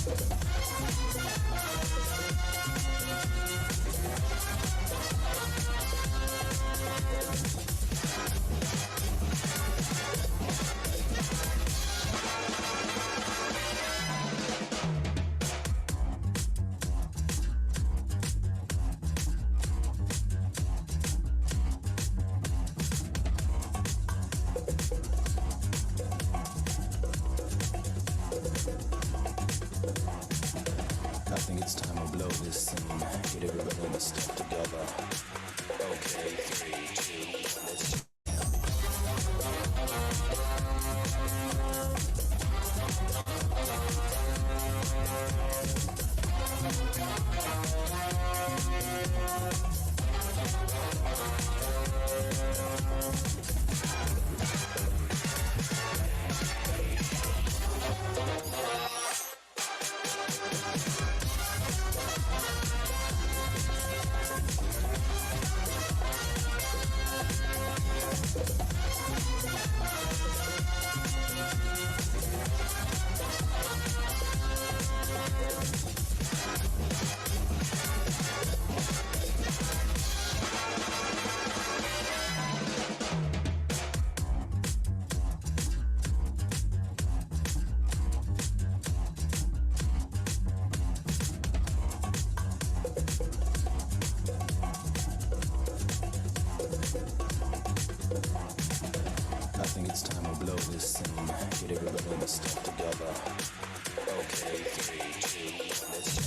I think it's time to blow this scene. Get everybody in the step together. Okay, 3, 2, 1, let's I think it's time to blow this scene. Get everybody in the step together. Okay, 3, 2, 1, let's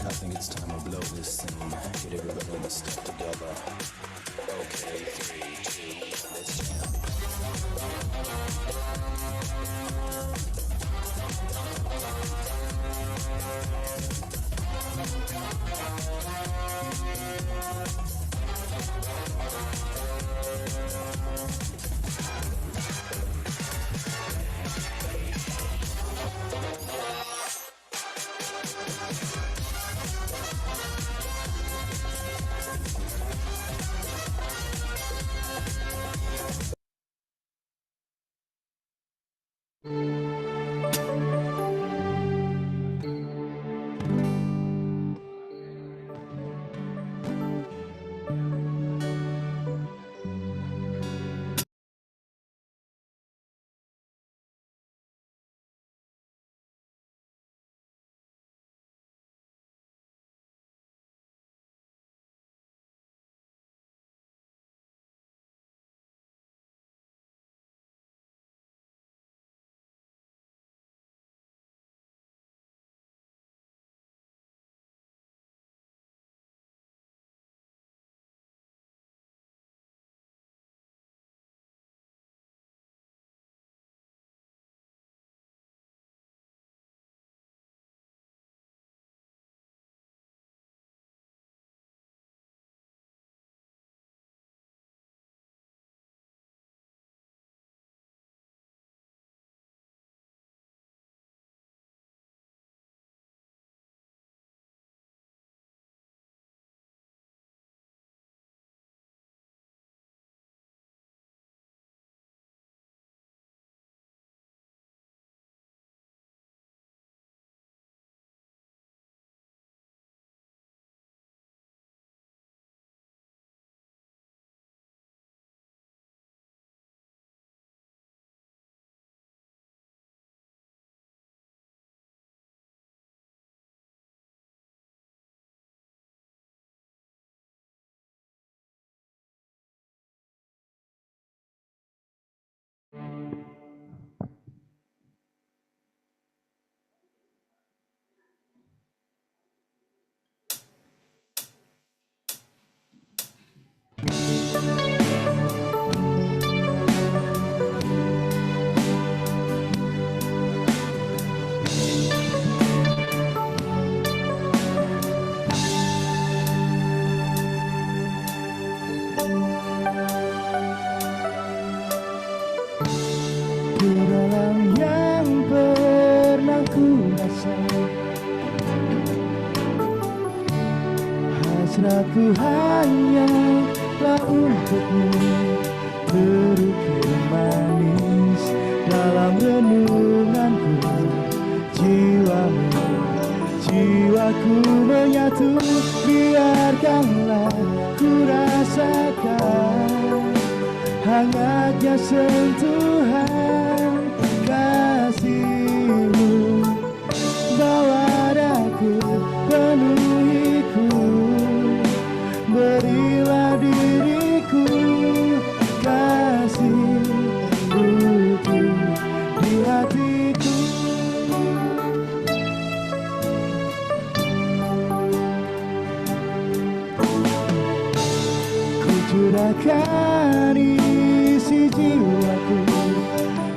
I think it's time to blow this scene. Get everybody in the step together. Okay, 3, 2, 1, let's Aku hanyalah untukmu, terukir manis dalam renunganku. Jiwaku menyatu, biarkanlah ku rasakan hangatnya sentuhan kasih-Mu. Bawa daku, penuhiku, berilah diriku, kasih utuh di hatiku. Ku curahkan isi jiwaku,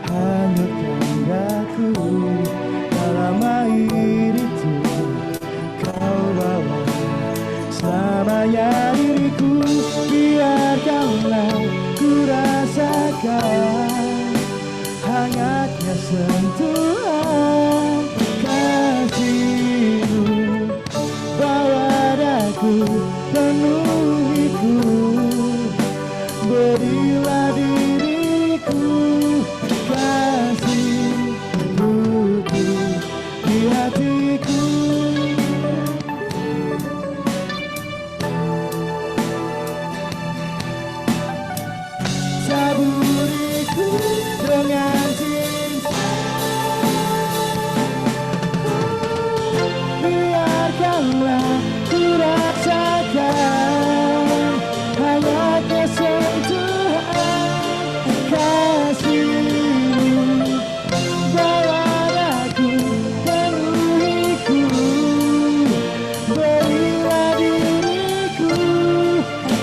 hanyutkan daku dalam air itu. Kau bawa selamanya diriku, biarkanlah ku rasakan hangatnya sentuhan kasih-Mu. Bawa daku, penuhiku, berilah diriku, kasih utuh di hatiku. Taburiku dengan cinta, biarkanlah ku rasakan hangatnya sentuhan kasih-Mu. Bawa daku, penuhiku, berilah diriku,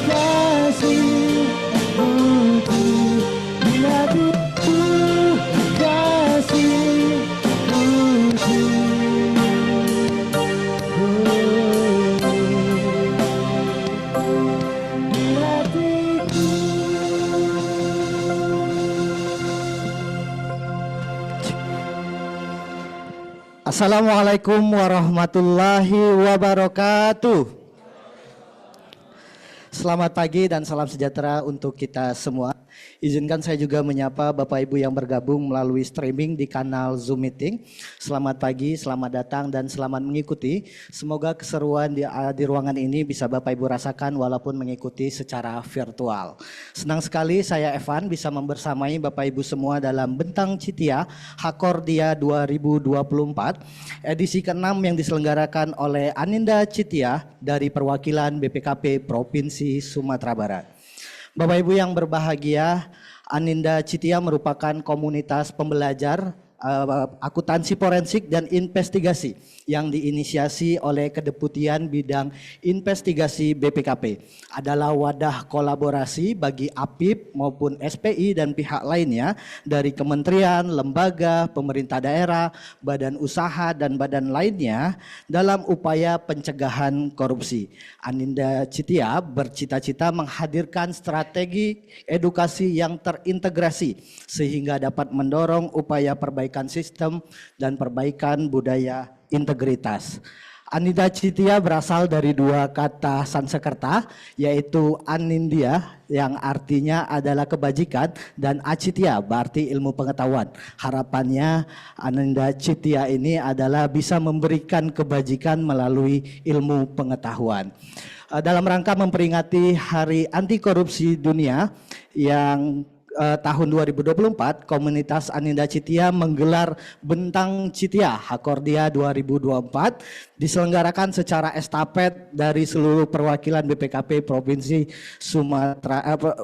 kasih utuh di hatiku, kasih utuh. Di hatiku. Assalamualaikum warahmatullahi wabarakatuh. Selamat pagi dan salam sejahtera untuk kita semua. Izinkan saya juga menyapa Bapak Ibu yang bergabung melalui streaming di kanal Zoom Meeting. Selamat pagi, selamat datang dan selamat mengikuti. Semoga keseruan di ruangan ini bisa Bapak Ibu rasakan walaupun mengikuti secara virtual. Senang sekali saya Evan bisa membersamai Bapak Ibu semua dalam Bentang Citia Hakordia 2024 edisi ke-6 yang diselenggarakan oleh Aninda Citia dari perwakilan BPKP Provinsi Sumatera Barat. Bapak Ibu yang berbahagia, Aninda Citia merupakan komunitas pembelajar akuntansi forensik dan investigasi yang diinisiasi oleh Kedeputian Bidang Investigasi BPKP. Adalah wadah kolaborasi bagi APIP maupun SPI dan pihak lainnya dari kementerian, lembaga, pemerintah daerah, badan usaha dan badan lainnya dalam upaya pencegahan korupsi. Aninda Citia bercita-cita menghadirkan strategi edukasi yang terintegrasi sehingga dapat mendorong upaya perbaikan sistem dan perbaikan budaya integritas. Aninda Citia berasal dari dua kata Sanskerta, yaitu Anindia yang artinya adalah kebajikan dan Acitia berarti ilmu pengetahuan. Harapannya Aninda Citia ini adalah bisa memberikan kebajikan melalui ilmu pengetahuan. Dalam rangka memperingati Hari Anti Korupsi Dunia yang tahun 2024, komunitas Aninda Citia menggelar Bentang Citia Hakordia 2024 diselenggarakan secara estafet dari seluruh perwakilan BPKP Provinsi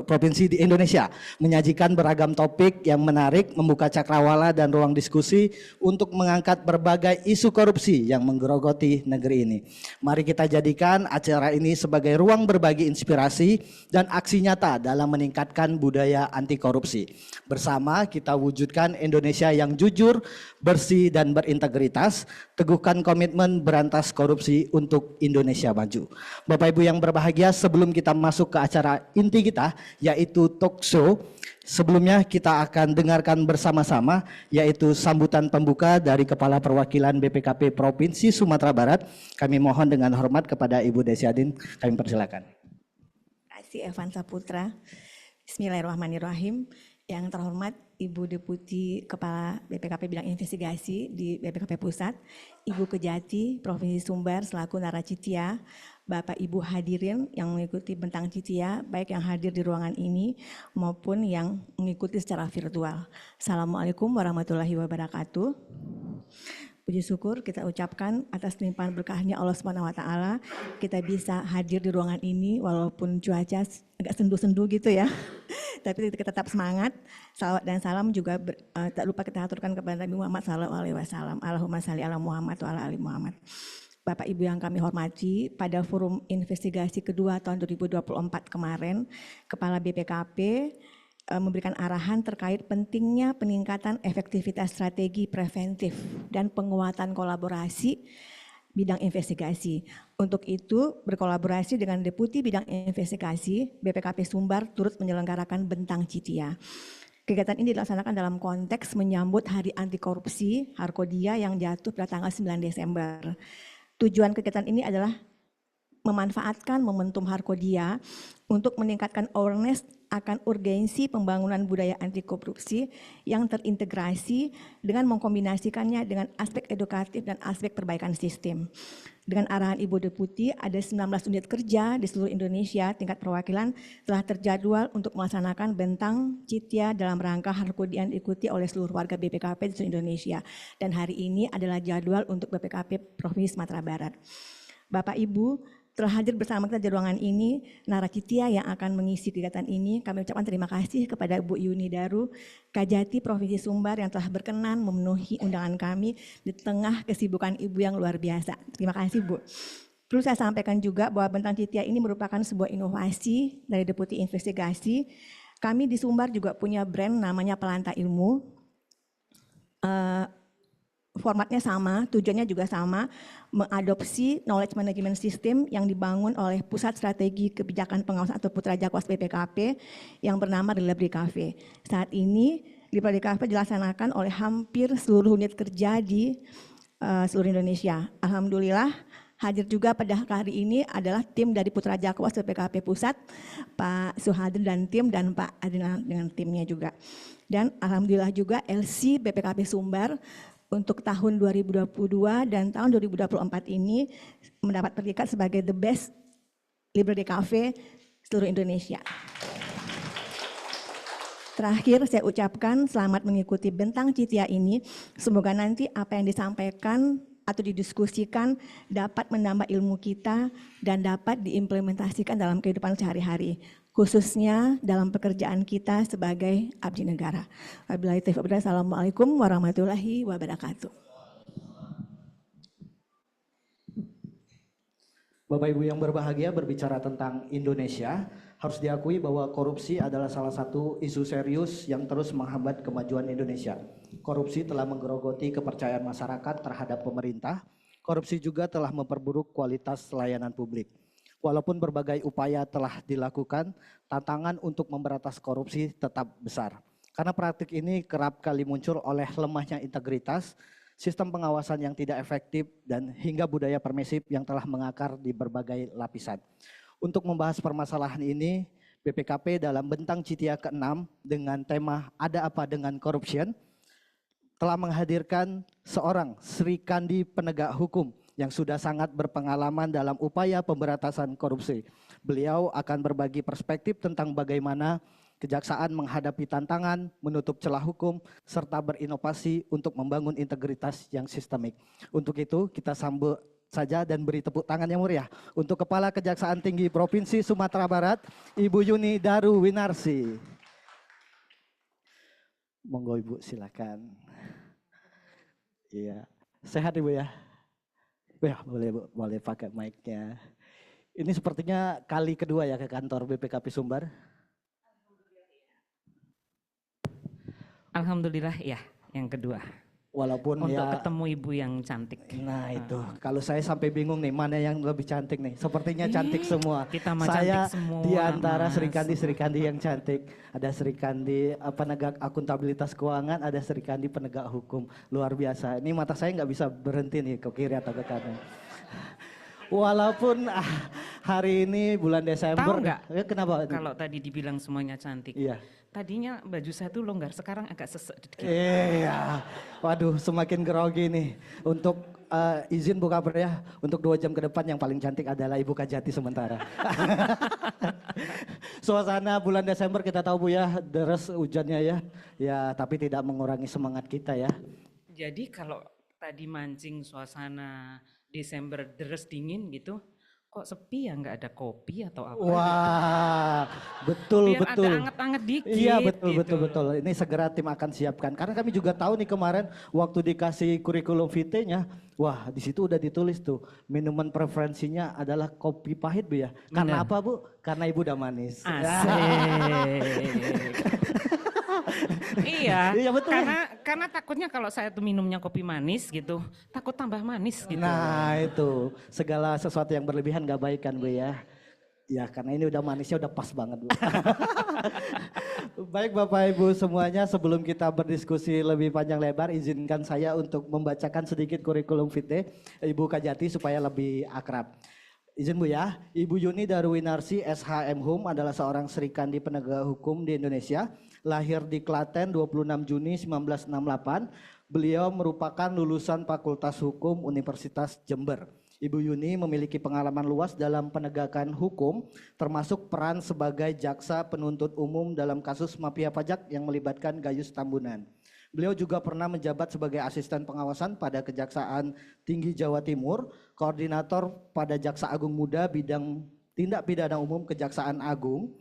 Provinsi di Indonesia, menyajikan beragam topik yang menarik, membuka cakrawala dan ruang diskusi untuk mengangkat berbagai isu korupsi yang menggerogoti negeri ini. Mari kita jadikan acara ini sebagai ruang berbagi inspirasi dan aksi nyata dalam meningkatkan budaya anti korupsi. Bersama kita wujudkan Indonesia yang jujur, bersih dan berintegritas, teguhkan komitmen berantas korupsi untuk Indonesia maju. Bapak Ibu yang berbahagia, sebelum kita masuk ke acara inti kita yaitu talk show, Sebelumnya kita akan dengarkan bersama-sama yaitu sambutan pembuka dari Kepala Perwakilan BPKP Provinsi Sumatera Barat. Kami mohon dengan hormat kepada Ibu Desiadin, kami persilakan. Terima kasih Evan Saputra. Bismillahirrahmanirrahim. Yang terhormat Ibu Deputi Kepala BPKP Bidang Investigasi di BPKP Pusat, Ibu Kejati Provinsi Sumbar selaku Naracitia, Bapak Ibu hadirin yang mengikuti Bentang Citia, baik yang hadir di ruangan ini maupun yang mengikuti secara virtual. Assalamualaikum warahmatullahi wabarakatuh. Puji syukur kita ucapkan atas limpahan berkahnya Allah SWT, kita bisa hadir di ruangan ini walaupun cuaca agak sendu-sendu gitu ya. Tapi kita tetap semangat. Salawat dan salam juga tak lupa kita aturkan kepada Nabi Muhammad SAW. Allahumma salli ala Muhammad wa ala ali Muhammad. Bapak Ibu yang kami hormati, pada forum investigasi kedua tahun 2024 kemarin, Kepala BPKP memberikan arahan terkait pentingnya peningkatan efektivitas strategi preventif dan penguatan kolaborasi bidang investigasi. Untuk itu berkolaborasi dengan Deputi Bidang Investigasi BPKP Sumbar turut menyelenggarakan Bentang Citia. Kegiatan ini dilaksanakan dalam konteks menyambut Hari Anti Korupsi Harkodia yang jatuh pada tanggal 9 Desember. Tujuan kegiatan ini adalah memanfaatkan momentum Harkodia untuk meningkatkan awareness akan urgensi pembangunan budaya anti korupsi yang terintegrasi dengan mengkombinasikannya dengan aspek edukatif dan aspek perbaikan sistem. Dengan arahan Ibu Deputi, ada 19 unit kerja di seluruh Indonesia tingkat perwakilan telah terjadwal untuk melaksanakan Bentang Citia dalam rangka Harkodia yang diikuti oleh seluruh warga BPKP di seluruh Indonesia. Dan hari ini adalah jadwal untuk BPKP Provinsi Sumatera Barat. Bapak Ibu, telah hadir bersama kita di ruangan ini, Naracitia yang akan mengisi kegiatan ini. Kami ucapkan terima kasih kepada Bu Yuni Daru, Kajati Provinsi Sumbar yang telah berkenan memenuhi undangan kami di tengah kesibukan Ibu yang luar biasa. Terima kasih Bu. Perlu saya sampaikan juga bahwa Bentang Citia ini merupakan sebuah inovasi dari Deputi Investigasi. Kami di Sumbar juga punya brand namanya Pelanta Ilmu. Formatnya sama, tujuannya juga sama, mengadopsi knowledge management system yang dibangun oleh Pusat Strategi Kebijakan Pengawasan atau Putra Jakwas BPKP yang bernama Library Cafe. Saat ini Library Cafe dilaksanakan oleh hampir seluruh unit kerja di seluruh Indonesia. Alhamdulillah hadir juga pada hari ini adalah tim dari Putra Jakwas BPKP Pusat, Pak Suhadri dan tim, dan Pak Adina dengan timnya juga. Dan alhamdulillah juga LC BPKP Sumbar untuk tahun 2022 dan tahun 2024 ini mendapat predikat sebagai the best library cafe seluruh Indonesia. Terakhir saya ucapkan selamat mengikuti Bentang Citia ini. Semoga nanti apa yang disampaikan atau didiskusikan dapat menambah ilmu kita dan dapat diimplementasikan dalam kehidupan sehari-hari, khususnya dalam pekerjaan kita sebagai abdi negara. Wabillahi taufiq wal hidayah. Assalamualaikum warahmatullahi wabarakatuh. Bapak Ibu yang berbahagia, berbicara tentang Indonesia, harus diakui bahwa korupsi adalah salah satu isu serius yang terus menghambat kemajuan Indonesia. Korupsi telah menggerogoti kepercayaan masyarakat terhadap pemerintah. Korupsi juga telah memperburuk kualitas layanan publik. Walaupun berbagai upaya telah dilakukan, tantangan untuk memberantas korupsi tetap besar. Karena praktik ini kerap kali muncul oleh lemahnya integritas, sistem pengawasan yang tidak efektif, dan hingga budaya permisif yang telah mengakar di berbagai lapisan. Untuk membahas permasalahan ini, BPKP dalam Bentang Citia ke-6 dengan tema Ada Apa Dengan Corruption telah menghadirkan seorang Sri Kandi penegak hukum yang sudah sangat berpengalaman dalam upaya pemberantasan korupsi. Beliau akan berbagi perspektif tentang bagaimana kejaksaan menghadapi tantangan, menutup celah hukum, serta berinovasi untuk membangun integritas yang sistemik. Untuk itu kita sambut saja dan beri tepuk tangan yang meriah untuk Kepala Kejaksaan Tinggi Provinsi Sumatera Barat, Ibu Yuni Daru Winarsi. Monggo Ibu, silakan. Iya, sehat Ibu ya? Ya, boleh Bu, boleh pakai mic-nya. Ini sepertinya kali kedua ya ke kantor BPKP Sumbar. Alhamdulillah ya, yang kedua. Walaupun untuk ya, ketemu ibu yang cantik. nah itu, kalau saya sampai bingung nih mana yang lebih cantik nih. Sepertinya cantik semua. kita mah Saya cantik semua, di antara Mas. Sri Kandi yang cantik. Ada Sri Kandi penegak akuntabilitas keuangan, ada Sri Kandi penegak hukum. Luar biasa. Ini mata saya nggak bisa berhenti nih ke kiri atau ke kanan. Walaupun hari ini bulan Desember. Tahu nggak? Kenapa? Kalau tadi dibilang semuanya cantik. Iya. Tadinya baju saya tuh longgar, sekarang agak sesek dikit. Iya, waduh semakin grogi nih. Untuk izin Bu Kabar ya, untuk 2 jam ke depan yang paling cantik adalah Ibu Kajati sementara. Suasana bulan Desember kita tahu Bu ya, deres hujannya ya. Ya tapi tidak mengurangi semangat kita ya. Jadi kalau tadi mancing suasana Desember deres dingin gitu, kok sepi ya, nggak ada kopi atau apa? Wah, betul Biar betul. ada anget-anget dikit. Iya betul gitu. betul. Ini segera tim akan siapkan. Karena kami juga tahu nih kemarin waktu dikasih kurikulum vitae-nya, wah di situ udah ditulis tuh minuman preferensinya adalah kopi pahit Bu ya. Karena Bener. apa Bu? Karena Ibu udah manis. Asik. Iya, Iya, betul. karena takutnya kalau saya tuh minumnya kopi manis gitu, takut tambah manis gitu. Nah itu segala sesuatu yang berlebihan gak baik kan Bu ya. Ya karena ini udah manisnya udah pas banget Bu. Baik Bapak Ibu semuanya, sebelum kita berdiskusi lebih panjang lebar, izinkan saya untuk membacakan sedikit kurikulum vitae Ibu Kajati supaya lebih akrab. Izin Bu ya, Ibu Yuni Darwinarsi SHM Hum adalah seorang Sri Kandi penegak hukum di Indonesia. Lahir di Klaten 26 Juni 1968. Beliau merupakan lulusan Fakultas Hukum Universitas Jember. Ibu Yuni memiliki pengalaman luas dalam penegakan hukum, termasuk peran sebagai jaksa penuntut umum dalam kasus mafia pajak yang melibatkan Gayus Tambunan. Beliau juga pernah menjabat sebagai asisten pengawasan pada Kejaksaan Tinggi Jawa Timur, koordinator pada Jaksa Agung Muda bidang tindak pidana umum Kejaksaan Agung,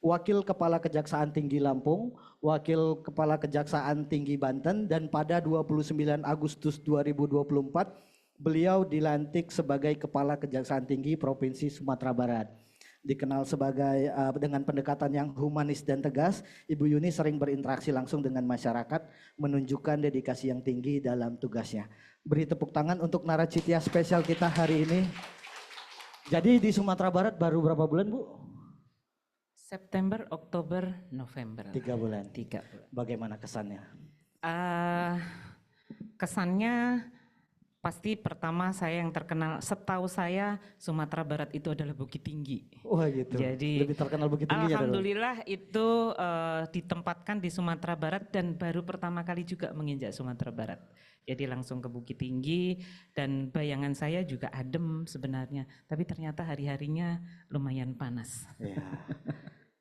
Wakil Kepala Kejaksaan Tinggi Lampung, Wakil Kepala Kejaksaan Tinggi Banten, dan pada 29 Agustus 2024 beliau dilantik sebagai Kepala Kejaksaan Tinggi Provinsi Sumatera Barat. Dikenal sebagai dengan pendekatan yang humanis dan tegas, Ibu Yuni sering berinteraksi langsung dengan masyarakat, menunjukkan dedikasi yang tinggi dalam tugasnya. Beri tepuk tangan untuk narasumber spesial kita hari ini. Jadi di Sumatera Barat baru berapa bulan Bu? September, Oktober, November. 3 bulan. 3 bulan. Bagaimana kesannya? Kesannya pasti pertama saya yang terkenal, setahu saya Sumatera Barat itu adalah Bukit Tinggi. Wah gitu. Jadi lebih terkenal Bukit Tinggi ya. Alhamdulillah itu ditempatkan di Sumatera Barat dan baru pertama kali juga menginjak Sumatera Barat. Jadi langsung ke Bukit Tinggi dan bayangan saya juga adem sebenarnya. Tapi ternyata hari-harinya lumayan panas. Ya.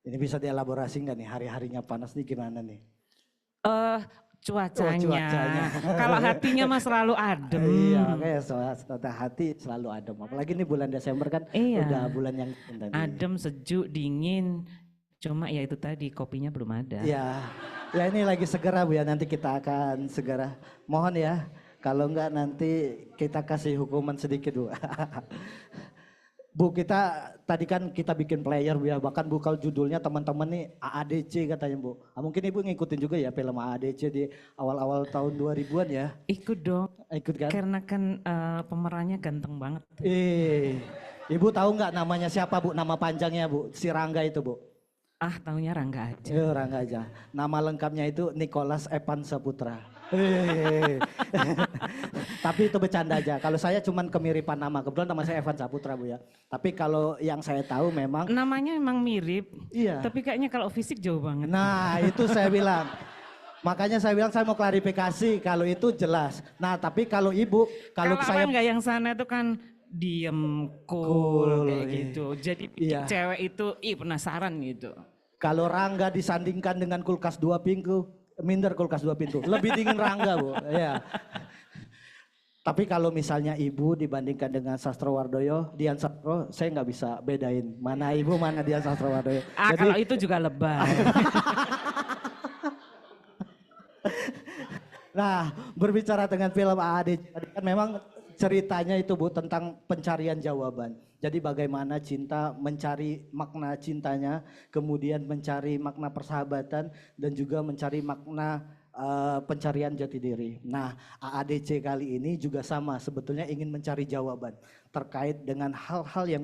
Ini bisa dielaborasi nggak nih hari-harinya panas nih gimana nih? Cuacanya. Cuacanya. Kalau hatinya mah selalu adem. Iya, kayak hati selalu adem. Apalagi nih bulan Desember kan udah bulan yang tadi. Adem, sejuk, dingin. Cuma ya itu tadi kopinya belum ada. Ya, ya ini lagi segera Bu ya, nanti kita akan segera. Mohon ya, kalau enggak nanti kita kasih hukuman sedikit Bu. Bu kita tadi kan kita bikin player Bu ya, bahkan Bu kalau judulnya teman-teman nih AADC katanya Bu. Mungkin Ibu ngikutin juga ya film AADC di awal-awal tahun 2000-an ya. Ikut dong. Ikut kan? Karena kan pemerannya ganteng banget. Ibu tahu nggak namanya siapa Bu? Nama panjangnya Bu, si Rangga itu Bu. Taunya Rangga aja. Rangga aja. Nama lengkapnya itu Nicholas Evan Saputra. Tapi itu bercanda aja. Kalau saya cuman kemiripan nama. Kebetulan nama saya Evan Saputra Bu ya. Tapi kalau yang saya tahu memang namanya memang mirip. Iya. Tapi kayaknya kalau fisik jauh banget. Nah, itu saya bilang. Makanya saya bilang saya mau klarifikasi kalau itu jelas. Nah, tapi kalau Ibu, kalau saya Rangga yang sana itu kan diem, cool kayak gitu. Jadi cewek itu penasaran gitu. Kalau Rangga disandingkan dengan kulkas 2 pintu, minder kulkas 2 pintu. Lebih dingin Rangga Bu. Ya. Tapi kalau misalnya Ibu dibandingkan dengan Sastrowardoyo, Dian Sastro, saya nggak bisa bedain mana Ibu mana Dian Sastrowardoyo. Jadi, kalau itu juga lebay. Nah, berbicara dengan film AAD, kan memang ceritanya itu Bu tentang pencarian jawaban. Jadi bagaimana cinta mencari makna cintanya, kemudian mencari makna persahabatan dan juga mencari makna pencarian jati diri. Nah, AADC kali ini juga sama, sebetulnya ingin mencari jawaban terkait dengan hal-hal yang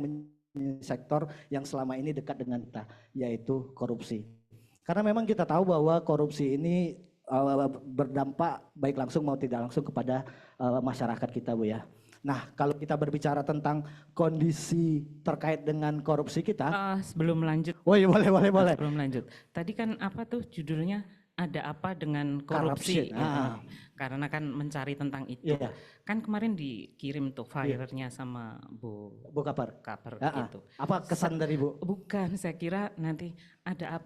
sektor yang selama ini dekat dengan kita, yaitu korupsi. Karena memang kita tahu bahwa korupsi ini berdampak baik langsung maupun tidak langsung kepada masyarakat kita, Bu ya. Nah, kalau kita berbicara tentang kondisi terkait dengan korupsi kita, Sebelum lanjut, oh iya boleh. sebelum lanjut. Tadi kan apa tuh judulnya? Ada apa dengan korupsi? Corruption, Ya. Karena kan mencari tentang itu. Iya. Kan kemarin dikirim tuh filenya sama Bu Bu Kapar. Kaper Ah, gitu. Apa kesan dari Bu? Bukan, saya kira nanti ada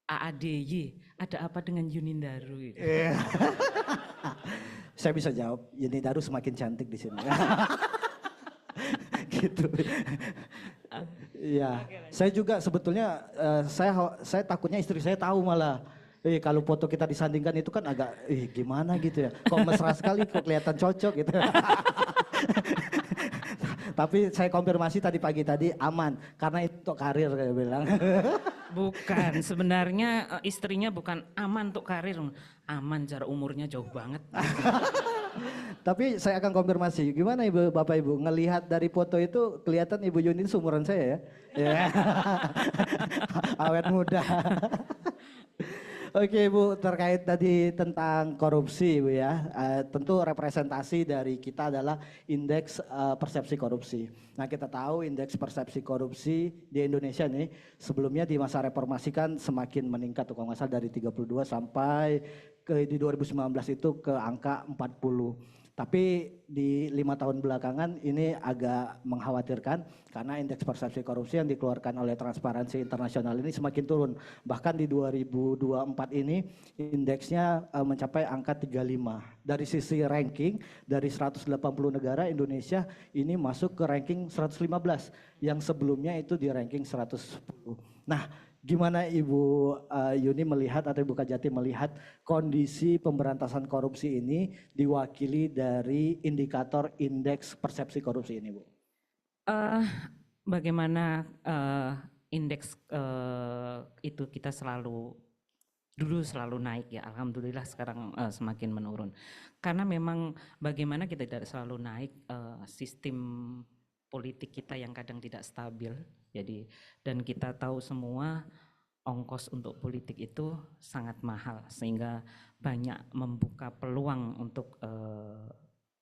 AADY, ada apa dengan Yunindaru gitu. Iya. Saya bisa jawab, Yuni Daru semakin cantik di sini. Gitu. Iya, saya juga sebetulnya saya takutnya istri saya tahu malah. Kalau foto kita disandingkan itu kan agak gimana gitu ya. Kok mesra sekali, kok kelihatan cocok gitu. Tapi saya konfirmasi tadi pagi tadi aman karena itu untuk karir kayak bilang. Bukan, sebenarnya istrinya bukan aman untuk karir, aman jarak umurnya jauh banget. Tapi saya akan konfirmasi, gimana Ibu, Bapak Ibu, ngelihat dari foto itu kelihatan Ibu Yuni seumuran saya ya? Ya. Awet muda. Oke Bu, terkait tadi tentang korupsi Bu ya, tentu representasi dari kita adalah indeks persepsi korupsi. Nah kita tahu indeks persepsi korupsi di Indonesia nih sebelumnya di masa reformasi kan semakin meningkat tuh kalau nggak salah dari 32 sampai di 2019 itu ke angka 40. Tapi di 5 tahun belakangan ini agak mengkhawatirkan karena indeks persepsi korupsi yang dikeluarkan oleh Transparansi Internasional ini semakin turun. Bahkan di 2024 ini indeksnya mencapai angka 35. Dari sisi ranking dari 180 negara Indonesia ini masuk ke ranking 115 yang sebelumnya itu di ranking 110. Nah, gimana Ibu Yuni melihat atau Ibu Kajati melihat kondisi pemberantasan korupsi ini diwakili dari indikator indeks persepsi korupsi ini, Bu? Bagaimana indeks itu kita dulu selalu naik ya, alhamdulillah sekarang semakin menurun. Karena memang bagaimana kita tidak selalu naik, sistem politik kita yang kadang tidak stabil. Jadi dan kita tahu semua ongkos untuk politik itu sangat mahal sehingga banyak membuka peluang untuk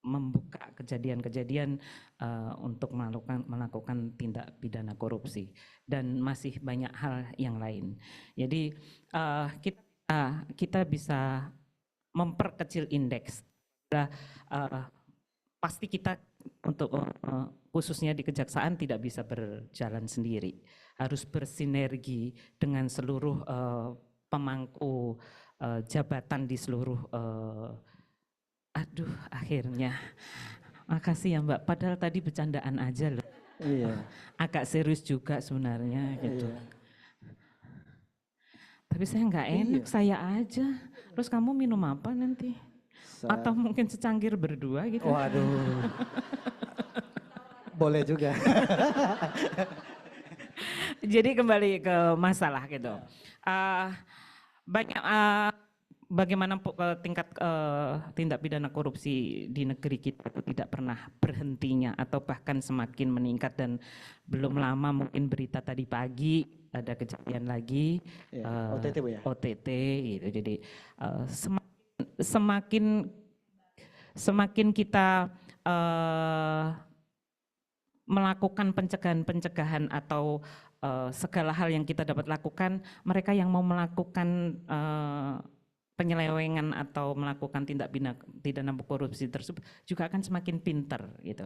membuka kejadian-kejadian untuk melakukan tindak pidana korupsi dan masih banyak hal yang lain. Jadi kita bisa memperkecil indeks. Pasti kita untuk khususnya di kejaksaan tidak bisa berjalan sendiri, harus bersinergi dengan seluruh pemangku jabatan di seluruh akhirnya makasih ya Mbak, padahal tadi bercandaan aja loh. Iya. Agak serius juga sebenarnya gitu. Iya. Tapi saya nggak enak, saya aja. Terus kamu minum apa nanti? Atau mungkin secangkir berdua gitu. Waduh. Boleh juga. Jadi kembali ke masalah gitu. Bagaimana tingkat tindak pidana korupsi di negeri kita itu tidak pernah berhentinya atau bahkan semakin meningkat, dan belum lama mungkin berita tadi pagi ada kejadian lagi OTT Bu ya? OTT gitu. Jadi semakin kita melakukan pencegahan atau segala hal yang kita dapat lakukan, mereka yang mau melakukan penyelewengan atau melakukan tindak pidana korupsi tersebut juga akan semakin pintar gitu.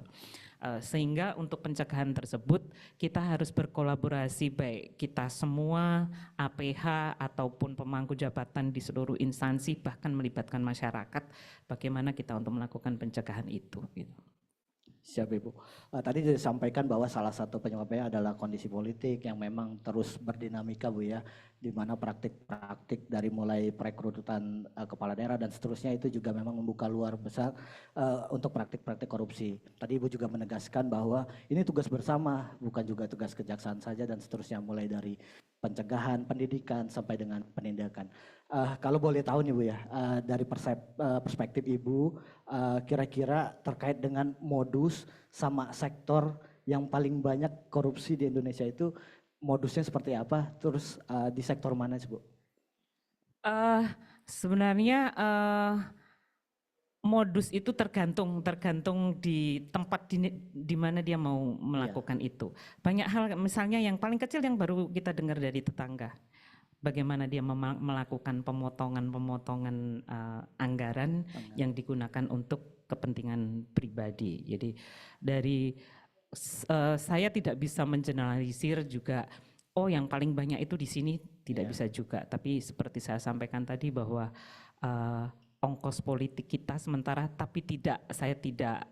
Sehingga untuk pencegahan tersebut kita harus berkolaborasi, baik kita semua, APH ataupun pemangku jabatan di seluruh instansi, bahkan melibatkan masyarakat, bagaimana kita untuk melakukan pencegahan itu gitu. Siap Ibu. Tadi disampaikan bahwa salah satu penyebabnya adalah kondisi politik yang memang terus berdinamika Bu ya, di mana praktik-praktik dari mulai perekrutan kepala daerah dan seterusnya itu juga memang membuka luar besar untuk praktik-praktik korupsi. Tadi Ibu juga menegaskan bahwa ini tugas bersama, bukan juga tugas kejaksaan saja dan seterusnya, mulai dari pencegahan, pendidikan, sampai dengan penindakan. Kalau boleh tahu nih Bu ya, dari perspektif Ibu, kira-kira terkait dengan modus sama sektor yang paling banyak korupsi di Indonesia itu modusnya seperti apa? Terus di sektor mana sih Bu? Sebenarnya modus itu tergantung di tempat di mana dia mau melakukan itu. Banyak hal, misalnya yang paling kecil yang baru kita dengar dari tetangga, bagaimana dia melakukan pemotongan anggaran yang digunakan untuk kepentingan pribadi. Jadi saya tidak bisa mengeneralisir juga. Oh, yang paling banyak itu di sini tidak bisa juga. Tapi seperti saya sampaikan tadi bahwa ongkos politik kita sementara, tapi saya tidak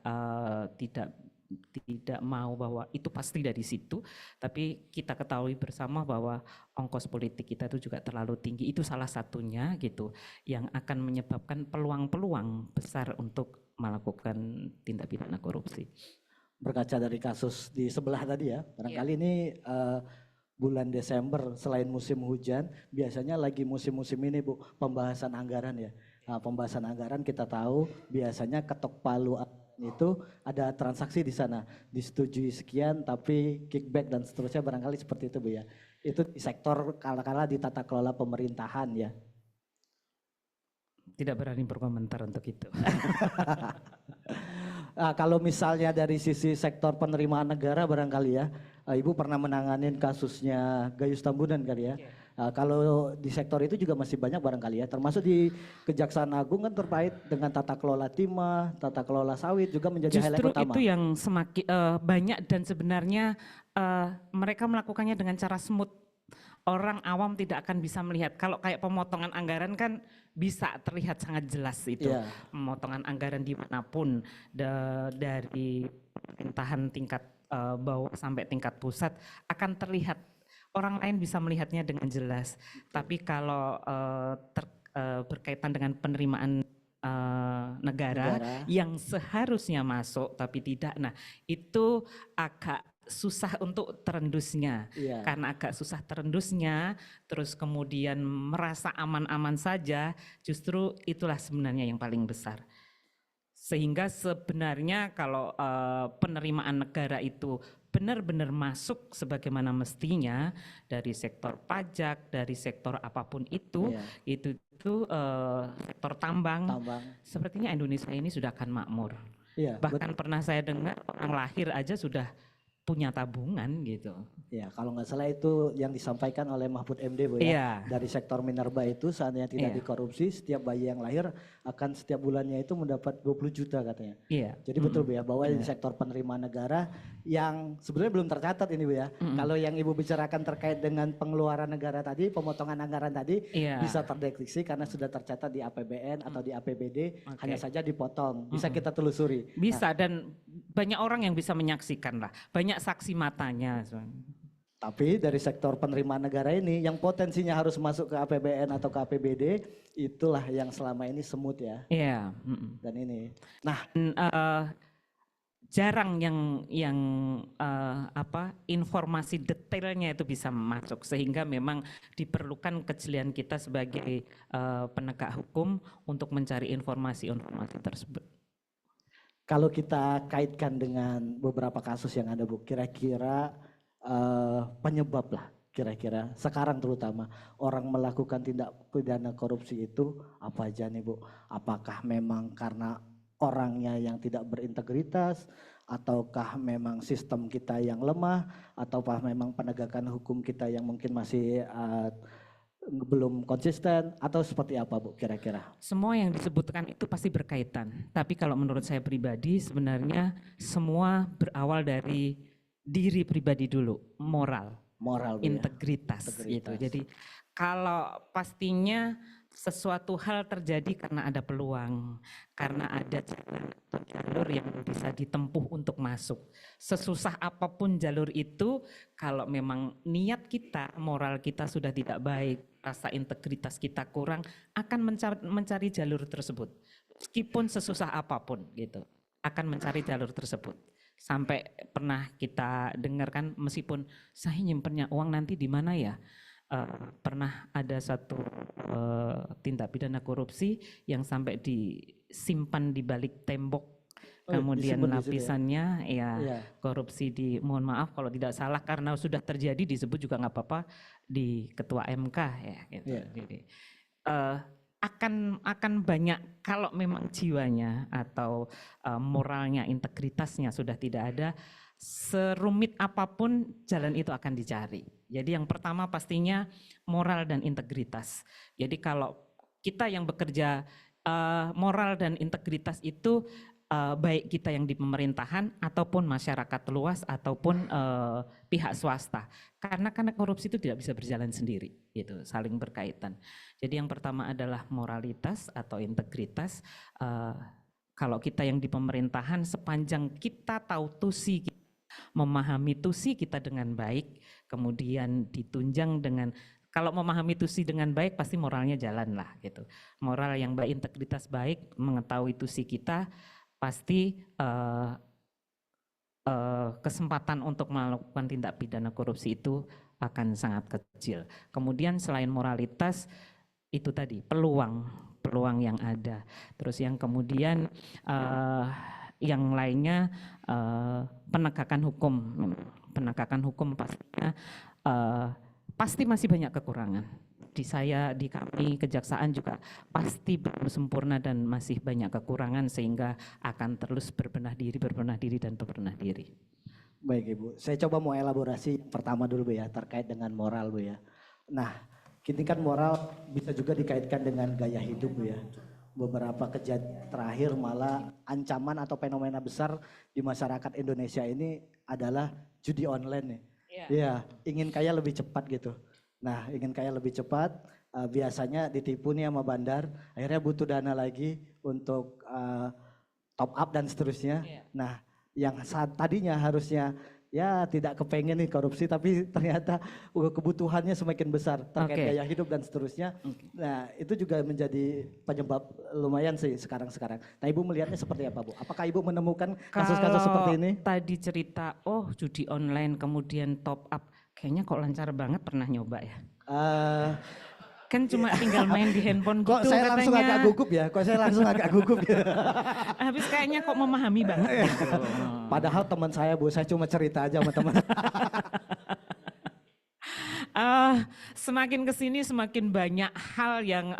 mau bahwa itu pasti dari situ, tapi kita ketahui bersama bahwa ongkos politik kita itu juga terlalu tinggi. Itu salah satunya gitu yang akan menyebabkan peluang-peluang besar untuk melakukan tindak pidana korupsi. Berkaca dari kasus di sebelah tadi ya, barangkali ini bulan Desember selain musim hujan, biasanya lagi musim-musim ini Bu, pembahasan anggaran ya. Nah, pembahasan anggaran kita tahu biasanya ketok palu itu ada transaksi di sana, disetujui sekian tapi kickback dan seterusnya, barangkali seperti itu Bu ya. Itu di sektor kala-kala di tata kelola pemerintahan ya. Tidak berani berkomentar untuk itu. Kalau misalnya dari sisi sektor penerimaan negara barangkali ya, Ibu pernah menanganin kasusnya Gayus Tambunan kali ya. Kalau di sektor itu juga masih banyak barangkali ya, termasuk di Kejaksaan Agung kan terkait dengan tata kelola timah, tata kelola sawit juga menjadi highlight utama. Justru itu yang semakin banyak dan sebenarnya mereka melakukannya dengan cara smooth. Orang awam tidak akan bisa melihat. Kalau kayak pemotongan anggaran kan bisa terlihat sangat jelas itu. Pemotongan anggaran dimanapun dari pemerintahan tingkat bawah sampai tingkat pusat akan terlihat. Orang lain bisa melihatnya dengan jelas. Tapi kalau berkaitan dengan penerimaan negara yang seharusnya masuk tapi tidak, nah itu agak susah untuk terendusnya. Karena agak susah terendusnya, terus kemudian merasa aman-aman saja, justru itulah sebenarnya yang paling besar. Sehingga sebenarnya kalau penerimaan negara itu benar-benar masuk sebagaimana mestinya dari sektor pajak, dari sektor apapun itu sektor tambang, sepertinya Indonesia ini sudah akan makmur. Bahkan pernah saya dengar orang lahir aja sudah punya tabungan gitu. Ya, kalau nggak salah itu yang disampaikan oleh Mahfud MD Bu ya. Dari sektor minerba itu seandainya tidak dikorupsi, setiap bayi yang lahir akan setiap bulannya itu mendapat 20 juta katanya. Jadi betul Bu ya, bahwa di sektor penerimaan negara yang sebenarnya belum tercatat ini Bu ya. Kalau yang Ibu bicarakan terkait dengan pengeluaran negara tadi, pemotongan anggaran tadi bisa terdeteksi karena sudah tercatat di APBN atau di APBD, hanya saja dipotong. Bisa kita telusuri. Bisa, dan banyak orang yang bisa menyaksikan lah. Banyak saksi matanya. Tapi dari sektor penerimaan negara ini yang potensinya harus masuk ke APBN atau ke APBD, itulah yang selama ini semut ya. Dan ini. Nah, jarang yang informasi detailnya itu bisa masuk, sehingga memang diperlukan kejelian kita sebagai penegak hukum untuk mencari informasi-informasi tersebut. Kalau kita kaitkan dengan beberapa kasus yang ada Bu, kira-kira penyebab lah kira-kira sekarang terutama orang melakukan tindak pidana korupsi itu apa aja nih Bu? Apakah memang karena orangnya yang tidak berintegritas, ataukah memang sistem kita yang lemah, ataukah memang penegakan hukum kita yang mungkin masih belum konsisten, atau seperti apa Bu kira-kira? Semua yang disebutkan itu pasti berkaitan, tapi kalau menurut saya pribadi sebenarnya semua berawal dari diri pribadi dulu, moral integritas. Gitu. Jadi kalau pastinya sesuatu hal terjadi karena ada peluang, karena ada jalan atau jalur yang bisa ditempuh untuk masuk. Sesusah apapun jalur itu, kalau memang niat kita, moral kita sudah tidak baik, rasa integritas kita kurang, akan mencari jalur tersebut. Meskipun sesusah apapun gitu, akan mencari jalur tersebut. Sampai pernah kita dengarkan, meskipun saya nyimpennya uang nanti di mana ya, pernah ada satu tindak pidana korupsi yang sampai disimpan di balik tembok. Kemudian disimpan di situ ya? lapisannya ya Iya. korupsi mohon maaf kalau tidak salah karena sudah terjadi disebut juga nggak apa-apa di ketua MK ya gitu. Iya. Jadi akan banyak kalau memang jiwanya atau moralnya, integritasnya sudah tidak ada, serumit apapun jalan itu akan dicari. Jadi yang pertama pastinya moral dan integritas. Jadi kalau kita yang bekerja moral dan integritas itu baik kita yang di pemerintahan ataupun masyarakat luas ataupun pihak swasta. Karena korupsi itu tidak bisa berjalan sendiri, gitu, saling berkaitan. Jadi yang pertama adalah moralitas atau integritas. Kalau kita yang di pemerintahan sepanjang kita tahu tusi, memahami tusi kita dengan baik, kemudian ditunjang dengan kalau memahami tusi dengan baik pasti moralnya jalan lah gitu. Moral yang baik, integritas baik, mengetahui tusi kita, pasti kesempatan untuk melakukan tindak pidana korupsi itu akan sangat kecil. Kemudian selain moralitas itu tadi peluang yang ada. Terus yang kemudian yang lainnya penegakan hukum pastinya pasti masih banyak kekurangan. Di saya, di kami, kejaksaan juga pasti belum sempurna dan masih banyak kekurangan sehingga akan terus berbenah diri dan berbenah diri. Baik Ibu, saya coba mau elaborasi pertama dulu Bu ya, terkait dengan moral Bu ya. Nah, kini kan moral bisa juga dikaitkan dengan gaya hidup Bu ya. Beberapa kejadian terakhir malah ancaman atau fenomena besar di masyarakat Indonesia ini adalah judi online nih. Iya, ingin kaya lebih cepat gitu. Nah, ingin kaya lebih cepat, biasanya ditipu nih sama bandar, akhirnya butuh dana lagi untuk top up dan seterusnya. Nah, yang saat tadinya harusnya ya tidak kepengen nih korupsi, tapi ternyata kebutuhannya semakin besar terkait gaya hidup dan seterusnya. Nah, itu juga menjadi penyebab lumayan sih sekarang-sekarang. Nah, Ibu melihatnya seperti apa Bu? Apakah Ibu menemukan kasus-kasus seperti ini? Tadi cerita, judi online kemudian top up, kayaknya kok lancar banget, pernah nyoba ya? Kan cuma tinggal main di handphone gitu kok saya katanya. langsung agak gugup ya? Kok saya langsung agak gugup ya? Habis kayaknya kok memahami banget gitu. Padahal teman saya Bu, saya cuma cerita aja sama teman. Semakin kesini semakin banyak hal yang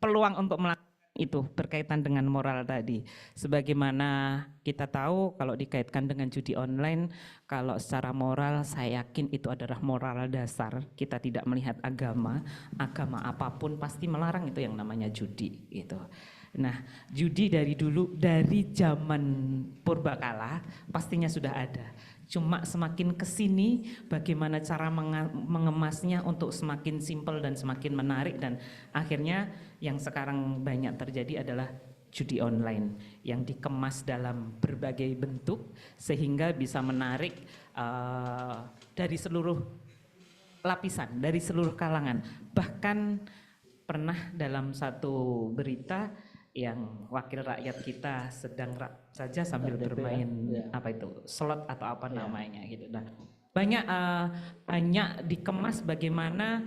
peluang untuk melakukan itu berkaitan dengan moral tadi. Sebagaimana kita tahu kalau dikaitkan dengan judi online, kalau secara moral saya yakin itu adalah moral dasar. Kita tidak melihat agama apapun pasti melarang itu yang namanya judi gitu. Nah, judi dari dulu, dari zaman purbakala pastinya sudah ada. Cuma semakin kesini bagaimana cara mengemasnya untuk semakin simpel dan semakin menarik, dan akhirnya yang sekarang banyak terjadi adalah judi online yang dikemas dalam berbagai bentuk sehingga bisa menarik dari seluruh lapisan, dari seluruh kalangan. Bahkan pernah dalam satu berita yang wakil rakyat kita sedang saja sambil bermain apa itu slot atau apa namanya gitu. Nah, banyak dikemas bagaimana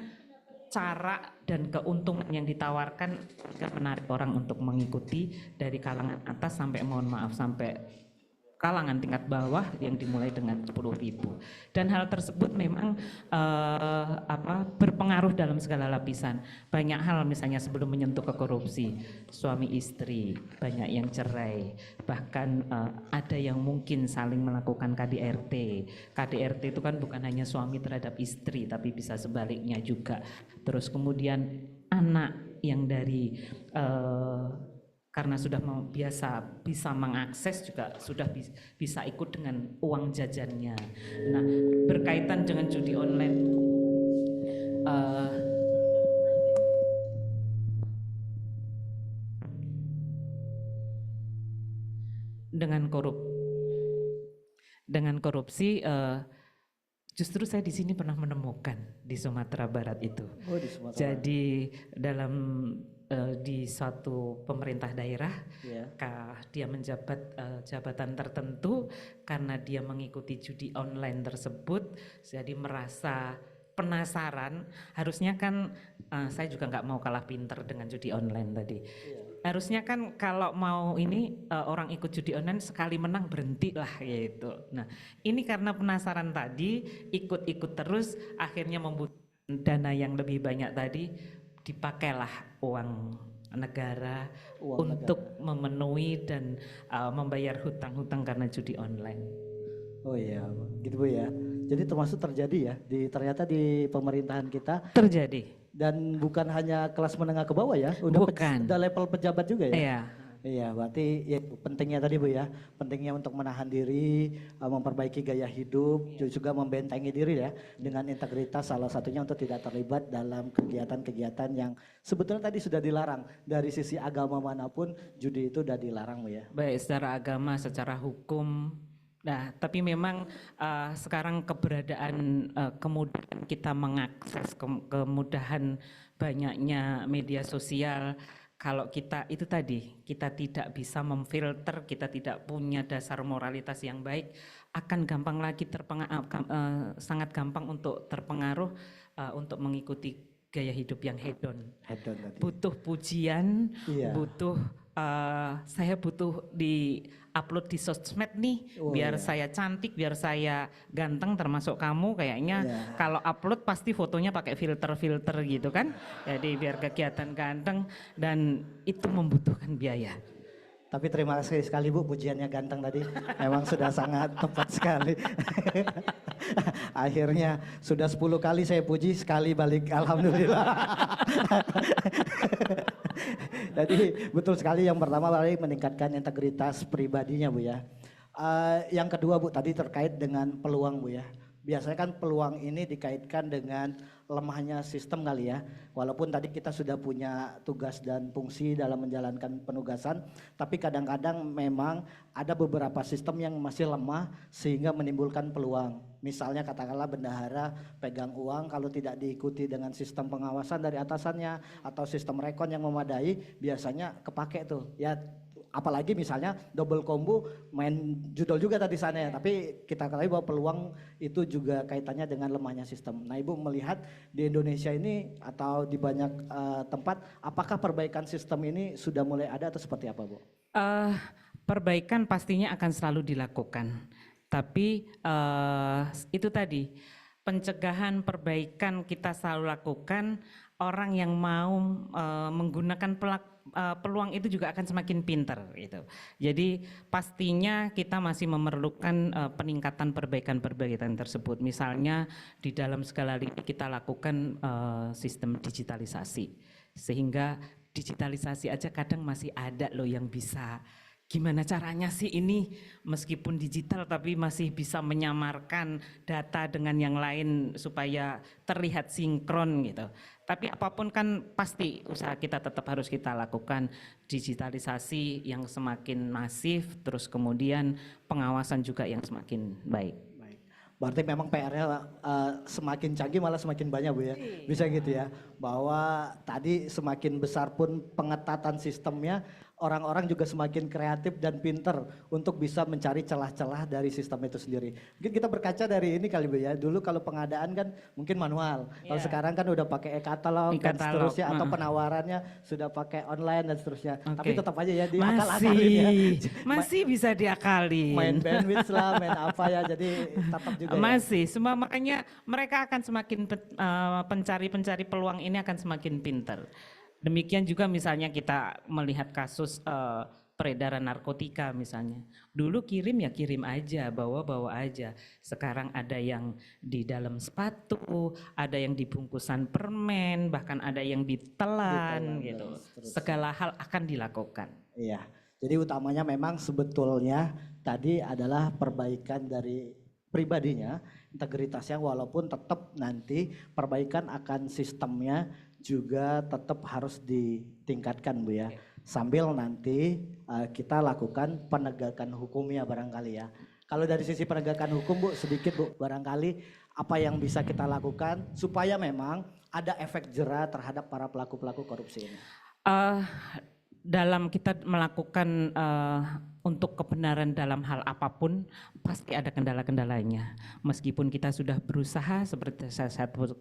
cara dan keuntungan yang ditawarkan agar menarik orang untuk mengikuti dari kalangan atas sampai mohon maaf sampai kalangan tingkat bawah yang dimulai dengan 10.000. Dan hal tersebut memang berpengaruh dalam segala lapisan. Banyak hal misalnya sebelum menyentuh ke korupsi, suami istri banyak yang cerai, bahkan ada yang mungkin saling melakukan KDRT. KDRT itu kan bukan hanya suami terhadap istri, tapi bisa sebaliknya juga. Terus kemudian anak yang dari karena sudah bisa mengakses juga sudah bisa ikut dengan uang jajannya. Nah, berkaitan dengan judi online, dengan korupsi, justru saya di sini pernah menemukan di Sumatera Barat itu. Oh, di Sumatera. Jadi dalam di suatu pemerintah daerah, Ya. dia menjabat jabatan tertentu karena dia mengikuti judi online tersebut, jadi merasa penasaran. Harusnya kan saya juga nggak mau kalah pinter dengan judi online tadi. Harusnya kan kalau mau ini orang ikut judi online sekali menang berhenti lah gitu. Nah ini karena penasaran tadi ikut-ikut terus akhirnya membutuhkan dana yang lebih banyak tadi, dipakailah uang negara untuk memenuhi dan membayar hutang-hutang karena judi online. Oh iya, gitu Bu ya. Jadi termasuk terjadi ya ternyata di pemerintahan kita. Terjadi. Dan bukan hanya kelas menengah ke bawah ya, udah udah level pejabat juga ya. Iya. Iya, berarti ya pentingnya tadi Bu ya, pentingnya untuk menahan diri, memperbaiki gaya hidup, juga membentengi diri ya dengan integritas, salah satunya untuk tidak terlibat dalam kegiatan-kegiatan yang sebetulnya tadi sudah dilarang. Dari sisi agama manapun judi itu udah dilarang Bu ya. Baik secara agama, secara hukum. Nah, tapi memang sekarang keberadaan kemudahan kita mengakses kemudahan banyaknya media sosial. Kalau kita itu tadi, kita tidak bisa memfilter, kita tidak punya dasar moralitas yang baik, akan gampang lagi sangat gampang untuk terpengaruh untuk mengikuti gaya hidup yang hedon. Butuh pujian, butuh saya butuh di upload di sosmed nih, biar saya cantik, biar saya ganteng, termasuk kamu kayaknya. Kalau upload pasti fotonya pakai filter-filter gitu kan, jadi biar kegiatan ganteng, dan itu membutuhkan biaya. Tapi terima kasih sekali Bu, pujiannya ganteng tadi memang sudah sangat tepat sekali. Akhirnya sudah 10 kali saya puji, sekali balik alhamdulillah. Jadi betul sekali, yang pertama balik meningkatkan integritas pribadinya Bu ya. Yang kedua Bu, tadi terkait dengan peluang Bu ya. Biasanya kan peluang ini dikaitkan dengan lemahnya sistem kali ya. Walaupun tadi kita sudah punya tugas dan fungsi dalam menjalankan penugasan, tapi kadang-kadang memang ada beberapa sistem yang masih lemah sehingga menimbulkan peluang. Misalnya katakanlah bendahara pegang uang, kalau tidak diikuti dengan sistem pengawasan dari atasannya atau sistem rekon yang memadai, biasanya kepake tuh ya. Apalagi misalnya double combo main judol juga tadi sana ya, tapi kita ketahui bahwa peluang itu juga kaitannya dengan lemahnya sistem. Nah Ibu melihat di Indonesia ini atau di banyak tempat, apakah perbaikan sistem ini sudah mulai ada atau seperti apa Bu? Perbaikan pastinya akan selalu dilakukan, tapi itu tadi pencegahan, perbaikan kita selalu lakukan. Orang yang mau menggunakan peluang itu juga akan semakin pintar gitu. Jadi pastinya kita masih memerlukan peningkatan perbaikan tersebut. Misalnya di dalam segala lini kita lakukan sistem digitalisasi, sehingga digitalisasi aja kadang masih ada loh yang bisa. Gimana caranya sih ini meskipun digital tapi masih bisa menyamarkan data dengan yang lain supaya terlihat sinkron gitu. Tapi apapun kan pasti usaha kita tetap harus kita lakukan, digitalisasi yang semakin masif, terus kemudian pengawasan juga yang semakin baik. Berarti memang PR-nya semakin canggih malah semakin banyak Bu ya, bisa gitu ya. Bahwa tadi semakin besar pun pengetatan sistemnya, orang-orang juga semakin kreatif dan pinter untuk bisa mencari celah-celah dari sistem itu sendiri. Mungkin kita berkaca dari ini kali Bu ya, dulu kalau pengadaan kan mungkin manual, kalau sekarang kan udah pakai e-katalog dan seterusnya, atau penawarannya sudah pakai online dan seterusnya. Tapi tetap aja ya diakal-akalin ya. Masih bisa diakalin. Main bandwidth lah, main apa ya, jadi tetap juga masih ya. Semua makanya mereka akan semakin pencari peluang ini akan semakin pintar. Demikian juga misalnya kita melihat kasus peredaran narkotika misalnya. Dulu kirim ya kirim aja, bawa aja. Sekarang ada yang di dalam sepatu, ada yang di bungkusan permen, bahkan ada yang ditelan gitu. Segala hal akan dilakukan. Iya. Jadi utamanya memang sebetulnya tadi adalah perbaikan dari pribadinya, integritasnya, walaupun tetap nanti perbaikan akan sistemnya juga tetap harus ditingkatkan Bu ya. Sambil nanti kita lakukan penegakan hukumnya barangkali ya. Kalau dari sisi penegakan hukum Bu, sedikit Bu, barangkali apa yang bisa kita lakukan supaya memang ada efek jera terhadap para pelaku-pelaku korupsi ini? Eh, dalam kita melakukan untuk kebenaran dalam hal apapun pasti ada kendala-kendalanya. Meskipun kita sudah berusaha seperti saya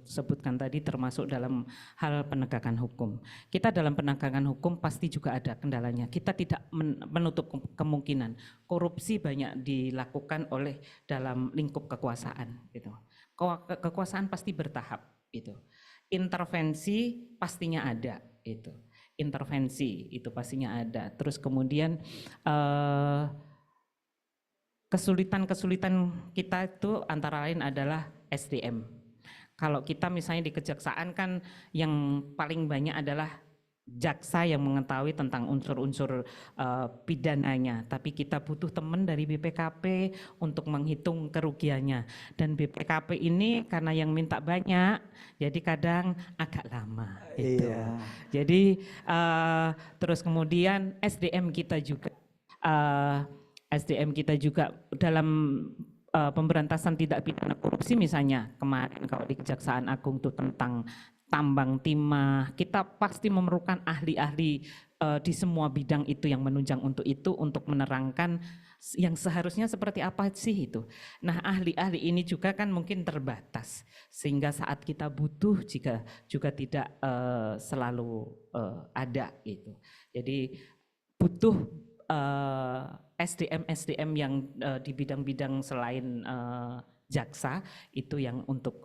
sebutkan tadi termasuk dalam hal penegakan hukum. Kita dalam penegakan hukum pasti juga ada kendalanya. Kita tidak menutup kemungkinan korupsi banyak dilakukan oleh dalam lingkup kekuasaan gitu. Kekuasaan pasti bertahap gitu. Intervensi pastinya ada itu. Intervensi itu pastinya ada. Terus kemudian kesulitan-kesulitan kita itu antara lain adalah SDM. Kalau kita misalnya di kejaksaan kan yang paling banyak adalah jaksa yang mengetahui tentang unsur-unsur pidananya, tapi kita butuh teman dari BPKP untuk menghitung kerugiannya. Dan BPKP ini karena yang minta banyak, jadi kadang agak lama. Gitu. Iya. Jadi terus kemudian SDM kita juga dalam pemberantasan tindak pidana korupsi misalnya kemarin kalau di Kejaksaan Agung itu tentang tambang timah, kita pasti memerlukan ahli-ahli di semua bidang itu yang menunjang untuk itu untuk menerangkan yang seharusnya seperti apa sih itu. Nah ahli-ahli ini juga kan mungkin terbatas sehingga saat kita butuh juga tidak selalu ada gitu. Jadi butuh SDM yang di bidang-bidang selain jaksa itu yang untuk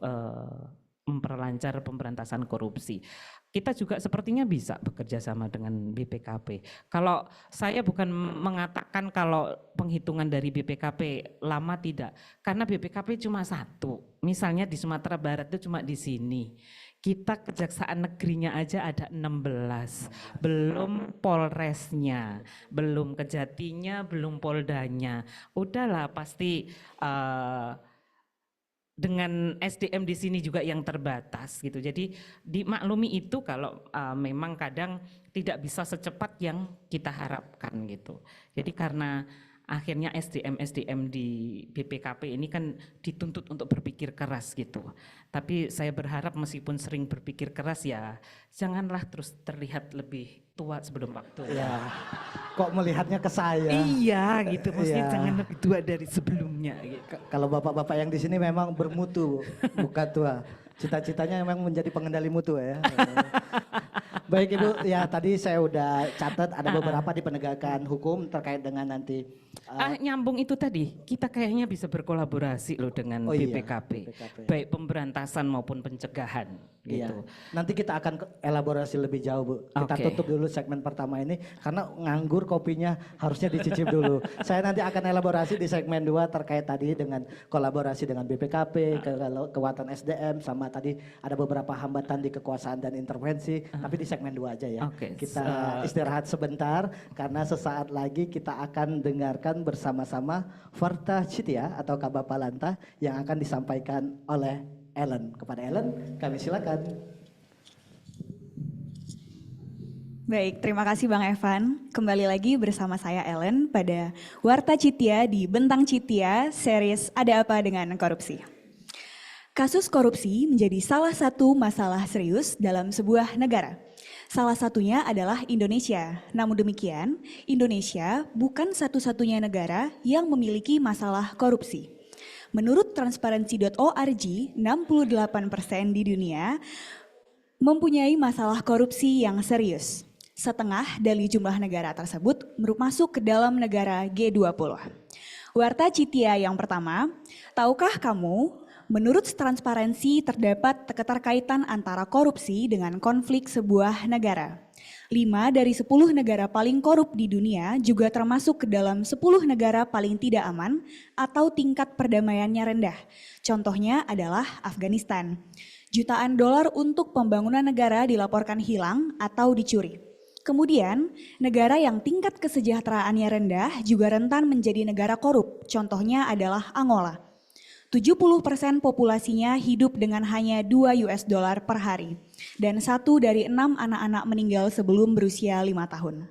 memperlancar pemberantasan korupsi. Kita juga sepertinya bisa bekerja sama dengan BPKP. Kalau saya bukan mengatakan kalau penghitungan dari BPKP lama tidak, karena BPKP cuma satu. Misalnya di Sumatera Barat itu cuma di sini. Kita kejaksaan negerinya aja ada 16, belum Polresnya, belum Kejatinya, belum Poldanya. Udahlah pasti dengan SDM di sini juga yang terbatas gitu. Jadi dimaklumi itu kalau memang kadang tidak bisa secepat yang kita harapkan gitu. Jadi karena akhirnya SDM di BPKP ini kan dituntut untuk berpikir keras gitu. Tapi saya berharap meskipun sering berpikir keras ya janganlah terus terlihat lebih tua sebelum waktu. Ya. Kok melihatnya ke saya? Iya gitu, maksudnya Iya. jangan lebih tua dari sebelumnya gitu. Kalau bapak-bapak yang di sini memang bermutu, bukan tua. Cita-citanya memang menjadi pengendali mutu ya. Baik Ibu, ya tadi saya udah catat ada beberapa di penegakan hukum terkait dengan nanti. Nyambung itu tadi, kita kayaknya bisa berkolaborasi loh dengan Oh iya, BPKP, BPKP. baik pemberantasan maupun pencegahan gitu. Iya. Nanti kita akan elaborasi lebih jauh Bu. Kita Oke. tutup dulu segmen pertama ini karena nganggur kopinya harusnya dicicip dulu. Saya nanti akan elaborasi di segmen 2 terkait tadi dengan kolaborasi dengan BPKP, kekuatan SDM sama tadi ada beberapa hambatan di kekuasaan dan intervensi, tapi di segmen 2 aja ya. Oke. Kita istirahat sebentar karena sesaat lagi kita akan dengarkan bersama-sama Varta Citya atau Kabapalanta yang akan disampaikan oleh Ellen. Kepada Ellen, kami silakan. Baik, terima kasih Bang Evan. Kembali lagi bersama saya Ellen pada Warta Citya di Bentang Citya, series Ada Apa Dengan Korupsi. Kasus korupsi menjadi salah satu masalah serius dalam sebuah negara. Salah satunya adalah Indonesia. Namun demikian, Indonesia bukan satu-satunya negara yang memiliki masalah korupsi. Menurut transparency.org, 68% di dunia mempunyai masalah korupsi yang serius. Setengah dari jumlah negara tersebut masuk ke dalam negara G20. Warta Citya yang pertama, tahukah kamu, menurut transparansi terdapat keterkaitan antara korupsi dengan konflik sebuah negara. 5 dari 10 negara paling korup di dunia juga termasuk ke dalam 10 negara paling tidak aman atau tingkat perdamaiannya rendah. Contohnya adalah Afghanistan. Jutaan dolar untuk pembangunan negara dilaporkan hilang atau dicuri. Kemudian, negara yang tingkat kesejahteraannya rendah juga rentan menjadi negara korup. Contohnya adalah Angola. 70% populasinya hidup dengan hanya $2 per hari. Dan 1 dari 6 anak-anak meninggal sebelum berusia 5 tahun.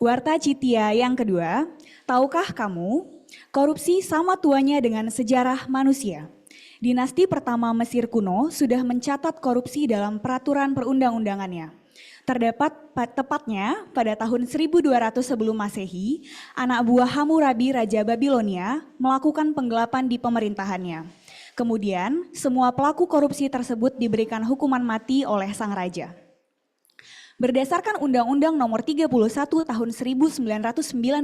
Warta Citya yang kedua, tahukah kamu, korupsi sama tuanya dengan sejarah manusia. Dinasti pertama Mesir kuno sudah mencatat korupsi dalam peraturan perundang-undangannya. Tepatnya pada tahun 1200 sebelum Masehi, anak buah Hammurabi Raja Babilonia melakukan penggelapan di pemerintahannya. Kemudian, semua pelaku korupsi tersebut diberikan hukuman mati oleh sang raja. Berdasarkan Undang-Undang Nomor 31 Tahun 1999,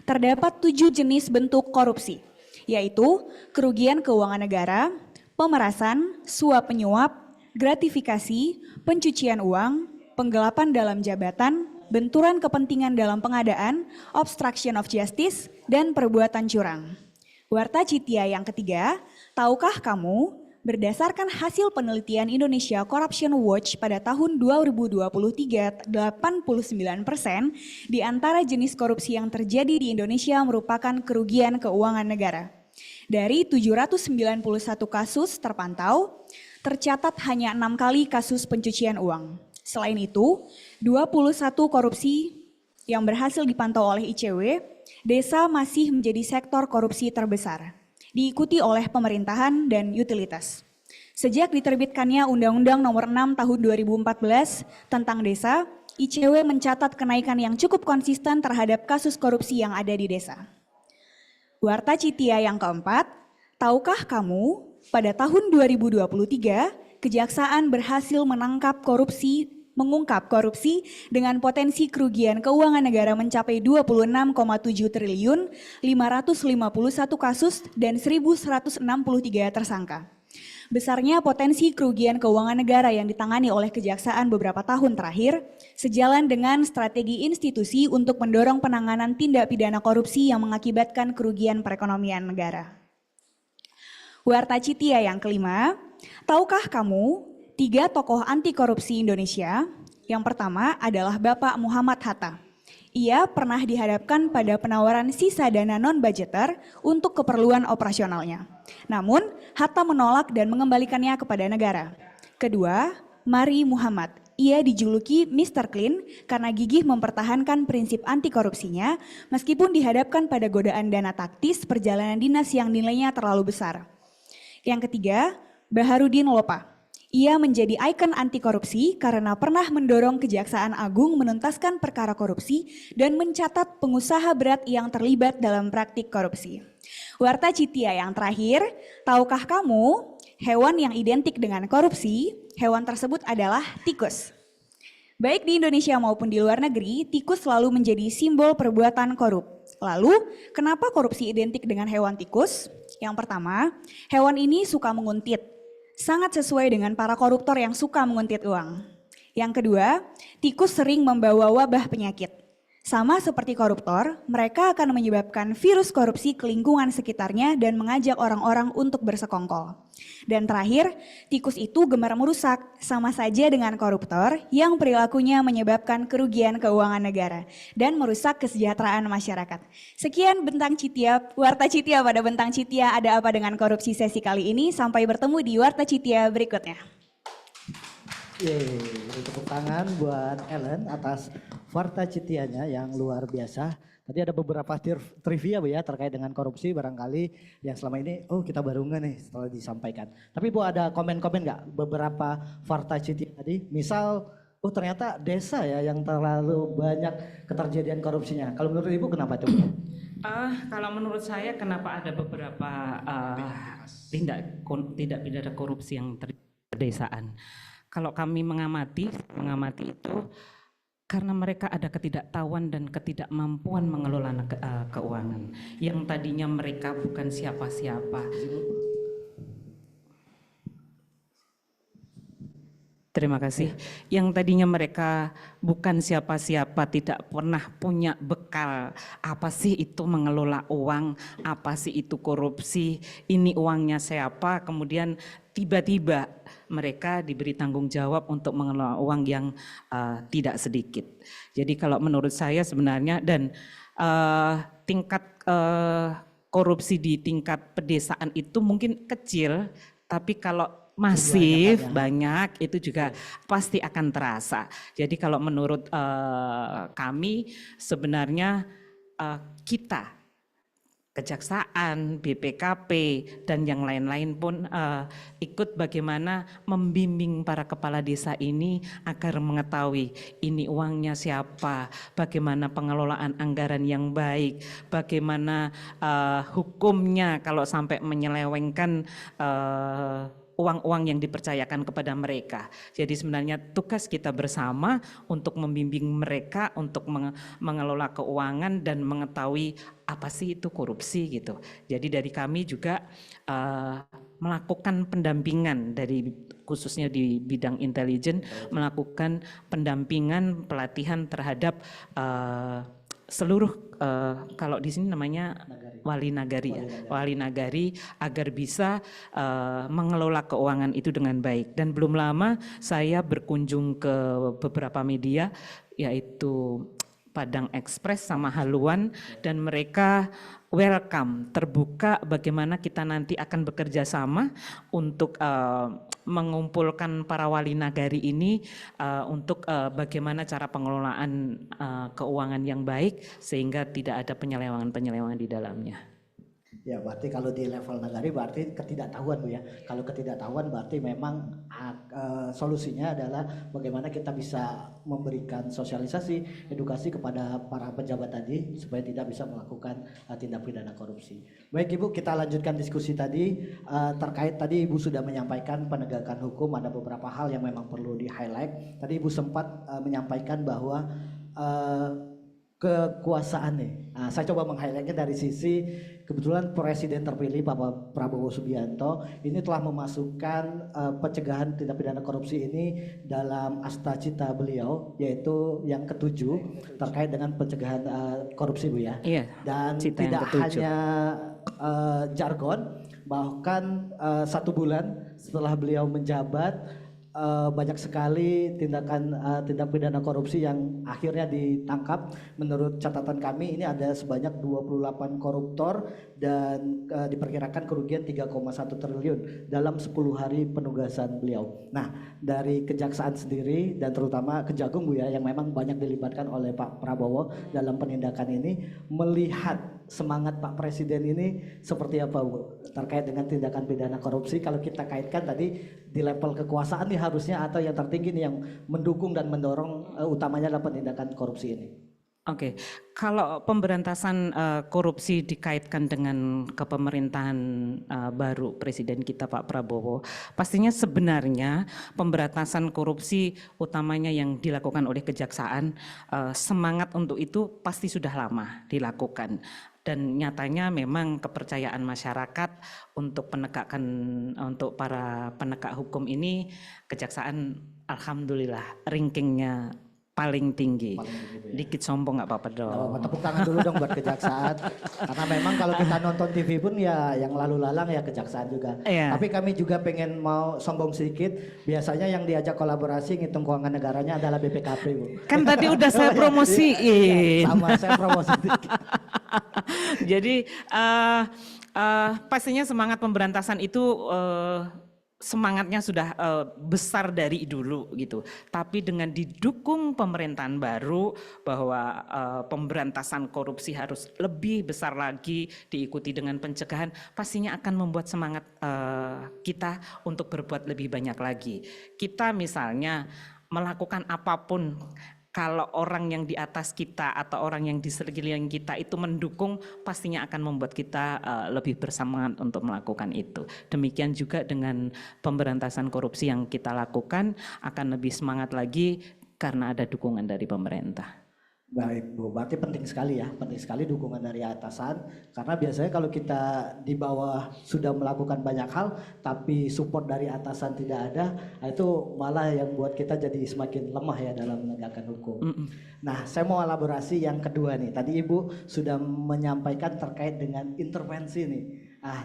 terdapat 7 jenis bentuk korupsi, yaitu kerugian keuangan negara, pemerasan, suap penyuap, gratifikasi, pencucian uang, penggelapan dalam jabatan, benturan kepentingan dalam pengadaan, obstruction of justice, dan perbuatan curang. Warta Citya yang ketiga, tahukah kamu berdasarkan hasil penelitian Indonesia Corruption Watch pada tahun 2023, 89% di antara jenis korupsi yang terjadi di Indonesia merupakan kerugian keuangan negara. Dari 791 kasus terpantau, tercatat hanya 6 kali kasus pencucian uang. Selain itu, 21 korupsi yang berhasil dipantau oleh ICW, desa masih menjadi sektor korupsi terbesar, diikuti oleh pemerintahan dan utilitas. Sejak diterbitkannya Undang-Undang Nomor 6 Tahun 2014 tentang desa, ICW mencatat kenaikan yang cukup konsisten terhadap kasus korupsi yang ada di desa. Warta Citya yang keempat, tahukah kamu pada tahun 2023, Kejaksaan berhasil mengungkap korupsi dengan potensi kerugian keuangan negara mencapai 26,7 triliun, 551 kasus, dan 1.163 tersangka. Besarnya potensi kerugian keuangan negara yang ditangani oleh Kejaksaan beberapa tahun terakhir, sejalan dengan strategi institusi untuk mendorong penanganan tindak pidana korupsi yang mengakibatkan kerugian perekonomian negara. Warta Citya yang kelima, tahukah kamu 3 tokoh anti korupsi Indonesia? Yang pertama adalah Bapak Muhammad Hatta. Ia pernah dihadapkan pada penawaran sisa dana non-budgeter untuk keperluan operasionalnya. Namun, Hatta menolak dan mengembalikannya kepada negara. Kedua, Mari Muhammad. Ia dijuluki Mr. Clean karena gigih mempertahankan prinsip anti korupsinya meskipun dihadapkan pada godaan dana taktis perjalanan dinas yang nilainya terlalu besar. Yang ketiga, Baharudin Lopa. Ia menjadi ikon anti korupsi karena pernah mendorong Kejaksaan Agung menuntaskan perkara korupsi dan mencatat pengusaha berat yang terlibat dalam praktik korupsi. Warta Citya yang terakhir, tahukah kamu hewan yang identik dengan korupsi? Hewan tersebut adalah tikus. Baik di Indonesia maupun di luar negeri, tikus selalu menjadi simbol perbuatan korup. Lalu, kenapa korupsi identik dengan hewan tikus? Yang pertama, hewan ini suka menguntit. Sangat sesuai dengan para koruptor yang suka menguntit uang. Yang kedua, tikus sering membawa wabah penyakit. Sama seperti koruptor, mereka akan menyebabkan virus korupsi ke lingkungan sekitarnya dan mengajak orang-orang untuk bersekongkol. Dan terakhir, tikus itu gemar merusak, sama saja dengan koruptor yang perilakunya menyebabkan kerugian keuangan negara dan merusak kesejahteraan masyarakat. Sekian Bentang Citya, Warta Citya pada Bentang Citya ada apa dengan korupsi sesi kali ini. Sampai bertemu di Warta Citya berikutnya. Yeay, tepuk tangan buat Ellen atas Warta Cityanya yang luar biasa. Tadi ada beberapa trivia Bu ya terkait dengan korupsi barangkali yang selama ini kita baru nggak nih setelah disampaikan. Tapi Bu ada komen-komen nggak beberapa Warta Citya tadi? Misal ternyata desa ya yang terlalu banyak keterjadian korupsinya. Kalau menurut Ibu kenapa itu Bu? Kalau menurut saya kenapa ada beberapa tindak pidana korupsi yang terjadi di pedesaan. Kalau kami mengamati itu karena mereka ada ketidaktahuan dan ketidakmampuan mengelola keuangan. Yang tadinya mereka bukan siapa-siapa. Terima kasih. Yang tadinya mereka bukan siapa-siapa, tidak pernah punya bekal. Apa sih itu mengelola uang? Apa sih itu korupsi? Ini uangnya siapa? Kemudian tiba-tiba mereka diberi tanggung jawab untuk mengelola uang yang tidak sedikit. Jadi kalau menurut saya sebenarnya dan tingkat korupsi di tingkat pedesaan itu mungkin kecil, tapi kalau masif banyak itu juga pasti akan terasa. Jadi kalau menurut kami sebenarnya kita Kejaksaan, BPKP, dan yang lain-lain pun ikut bagaimana membimbing para kepala desa ini agar mengetahui ini uangnya siapa, bagaimana pengelolaan anggaran yang baik, bagaimana hukumnya kalau sampai menyelewengkan uang-uang yang dipercayakan kepada mereka. Jadi sebenarnya tugas kita bersama untuk membimbing mereka untuk mengelola keuangan dan mengetahui apa sih itu korupsi gitu. Jadi dari kami juga melakukan pendampingan dari khususnya di bidang intelijen, melakukan pendampingan pelatihan terhadap seluruh kalau di sini namanya wali nagari ya, wali nagari agar bisa mengelola keuangan itu dengan baik. Dan belum lama saya berkunjung ke beberapa media yaitu Padang Express sama Haluan, dan mereka welcome, terbuka bagaimana kita nanti akan bekerja sama untuk mengumpulkan para wali nagari ini untuk bagaimana cara pengelolaan keuangan yang baik sehingga tidak ada penyelewangan-penyelewangan di dalamnya. Ya, berarti kalau di level nagari berarti ketidaktahuan Bu ya. Kalau ketidaktahuan berarti memang solusinya adalah bagaimana kita bisa memberikan sosialisasi, edukasi kepada para pejabat tadi supaya tidak bisa melakukan tindak pidana korupsi. Baik Ibu, kita lanjutkan diskusi tadi terkait tadi Ibu sudah menyampaikan penegakan hukum, ada beberapa hal yang memang perlu di-highlight. Tadi Ibu sempat menyampaikan bahwa kekuasaan nih. Nah, saya coba meng-highlightnya dari sisi kebetulan Presiden terpilih Bapak Prabowo Subianto ini telah memasukkan pencegahan tindak pidana korupsi ini dalam astacita beliau, yaitu yang ketujuh terkait dengan pencegahan korupsi Bu ya. Iya, dan tidak hanya jargon, bahkan 1 bulan setelah beliau menjabat banyak sekali tindak pidana korupsi yang akhirnya ditangkap. Menurut catatan kami ini ada sebanyak 28 koruptor dan diperkirakan kerugian 3,1 triliun dalam 10 hari penugasan beliau. Nah, dari Kejaksaan sendiri dan terutama Kejagung Bu ya, yang memang banyak dilibatkan oleh Pak Prabowo dalam penindakan ini, melihat semangat Pak Presiden ini seperti apa Bu terkait dengan tindakan pidana korupsi? Kalau kita kaitkan tadi di level kekuasaan nih harusnya atau yang tertinggi nih yang mendukung dan mendorong utamanya adalah penindakan korupsi ini. Oke, kalau pemberantasan korupsi dikaitkan dengan kepemerintahan baru Presiden kita Pak Prabowo, pastinya sebenarnya pemberantasan korupsi utamanya yang dilakukan oleh Kejaksaan, semangat untuk itu pasti sudah lama dilakukan. Dan nyatanya memang kepercayaan masyarakat untuk untuk para penegak hukum ini, Kejaksaan alhamdulillah rankingnya paling tinggi. Dikit sombong nggak apa-apa dong. Tepuk tangan dulu dong buat Kejaksaan. Karena memang kalau kita nonton TV pun ya yang lalu lalang ya Kejaksaan juga. Iya. Tapi kami juga pengen mau sombong sedikit. Biasanya yang diajak kolaborasi ngitung keuangan negaranya adalah BPKP Bu. Kan tadi udah saya promosiin. Ya, sama saya promosi sedikit. Jadi pastinya semangat pemberantasan itu semangatnya sudah besar dari dulu gitu. Tapi dengan didukung pemerintahan baru bahwa pemberantasan korupsi harus lebih besar lagi, diikuti dengan pencegahan, pastinya akan membuat semangat kita untuk berbuat lebih banyak lagi. Kita misalnya melakukan apapun, kalau orang yang di atas kita atau orang yang di sekeliling kita itu mendukung, pastinya akan membuat kita lebih bersemangat untuk melakukan itu. Demikian juga dengan pemberantasan korupsi yang kita lakukan akan lebih semangat lagi karena ada dukungan dari pemerintah. Baik Bu, berarti penting sekali ya, penting sekali dukungan dari atasan. Karena biasanya kalau kita di bawah sudah melakukan banyak hal, tapi support dari atasan tidak ada, itu malah yang buat kita jadi semakin lemah ya dalam menegakkan hukum. Nah, saya mau elaborasi yang kedua nih. Tadi Ibu sudah menyampaikan terkait dengan intervensi nih.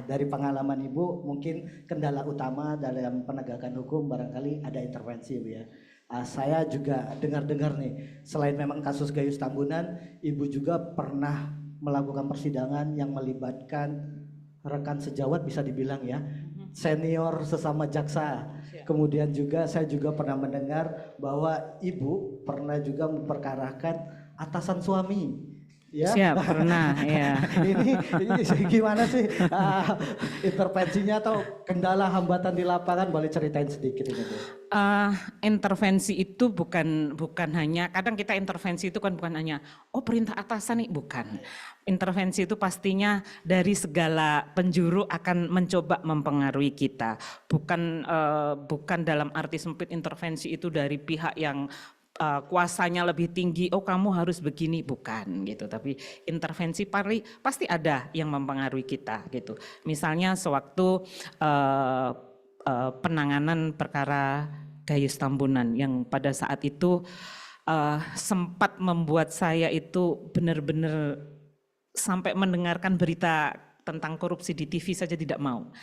Dari pengalaman Ibu, mungkin kendala utama dalam penegakan hukum barangkali ada intervensi Bu ya. Saya juga dengar-dengar nih, selain memang kasus Gayus Tambunan, Ibu juga pernah melakukan persidangan yang melibatkan rekan sejawat bisa dibilang ya, senior sesama jaksa. Kemudian juga saya juga pernah mendengar bahwa Ibu pernah juga memperkarakan atasan suami Ya. Siap, pernah, ya. ini gimana sih intervensinya atau kendala hambatan di lapangan? Boleh ceritain sedikit ini, Bu. Intervensi itu bukan hanya, kadang kita intervensi itu kan bukan hanya perintah atasan nih, bukan. Intervensi itu pastinya dari segala penjuru akan mencoba mempengaruhi kita. Bukan dalam arti sempit intervensi itu dari pihak yang kuasanya lebih tinggi, kamu harus begini, bukan gitu. Tapi intervensi pasti ada yang mempengaruhi kita gitu. Misalnya sewaktu penanganan perkara Gayus Tambunan yang pada saat itu sempat membuat saya itu benar-benar sampai mendengarkan berita tentang korupsi di TV saja tidak mau.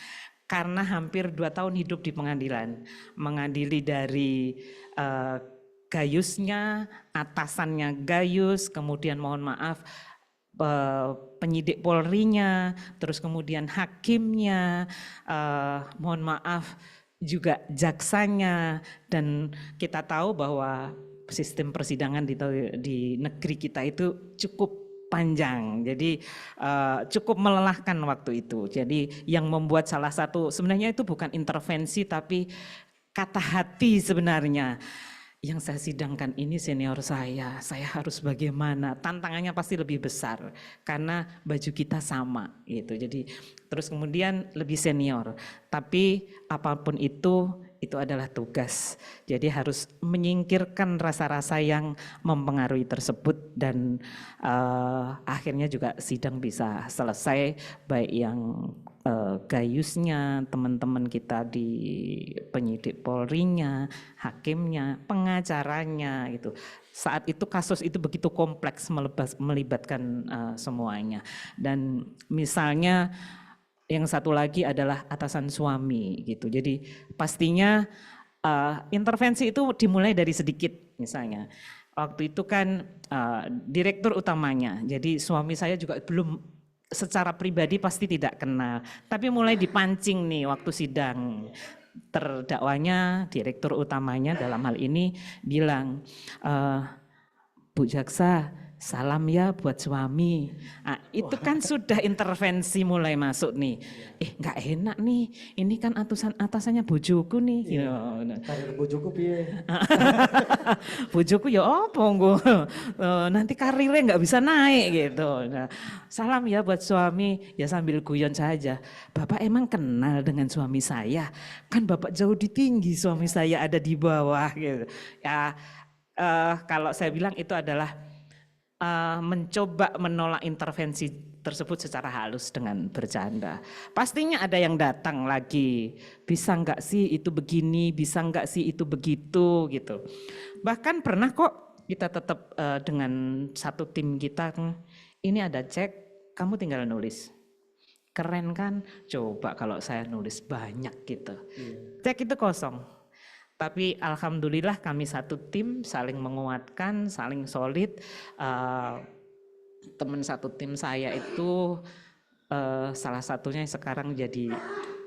Karena hampir 2 tahun hidup di pengadilan, mengadili dari Gayusnya, atasannya Gayus, kemudian mohon maaf penyidik Polrinya, terus kemudian hakimnya, mohon maaf juga jaksanya, dan kita tahu bahwa sistem persidangan di negeri kita itu cukup panjang, jadi cukup melelahkan waktu itu. Jadi yang membuat salah satu, sebenarnya itu bukan intervensi tapi kata hati sebenarnya. Yang saya sidangkan ini senior saya harus bagaimana, tantangannya pasti lebih besar karena baju kita sama gitu. Jadi terus kemudian lebih senior, tapi apapun itu adalah tugas. Jadi harus menyingkirkan rasa-rasa yang mempengaruhi tersebut dan akhirnya juga sidang bisa selesai, baik yang Gayusnya, teman-teman kita di penyidik Polrinya, hakimnya, pengacaranya gitu. Saat itu kasus itu begitu kompleks melibatkan semuanya. Dan misalnya yang satu lagi adalah atasan suami gitu. Jadi pastinya intervensi itu dimulai dari sedikit misalnya. Waktu itu kan direktur utamanya, jadi suami saya juga belum secara pribadi pasti tidak kenal, tapi mulai dipancing nih waktu sidang. Terdakwanya, direktur utamanya dalam hal ini bilang, Bu Jaksa, salam ya buat suami. Nah, itu kan sudah intervensi mulai masuk nih. Nggak enak nih, ini kan atasannya bojoku nih. Karir bojoku piye? Bojoku ya apa nggo, nanti karirnya nggak bisa naik gitu. Nah, salam ya buat suami, ya sambil guyon saja. Bapak emang kenal dengan suami saya? Kan Bapak jauh di tinggi, suami saya ada di bawah gitu. Ya kalau saya bilang itu adalah mencoba menolak intervensi tersebut secara halus dengan bercanda. Pastinya ada yang datang lagi, bisa enggak sih itu begini, bisa enggak sih itu begitu gitu. Bahkan pernah kok kita tetap dengan satu tim kita, ini ada cek, kamu tinggal nulis. Keren kan? Coba kalau saya nulis banyak gitu. Cek itu kosong. Tapi alhamdulillah kami satu tim saling menguatkan, saling solid. Teman satu tim saya itu salah satunya sekarang jadi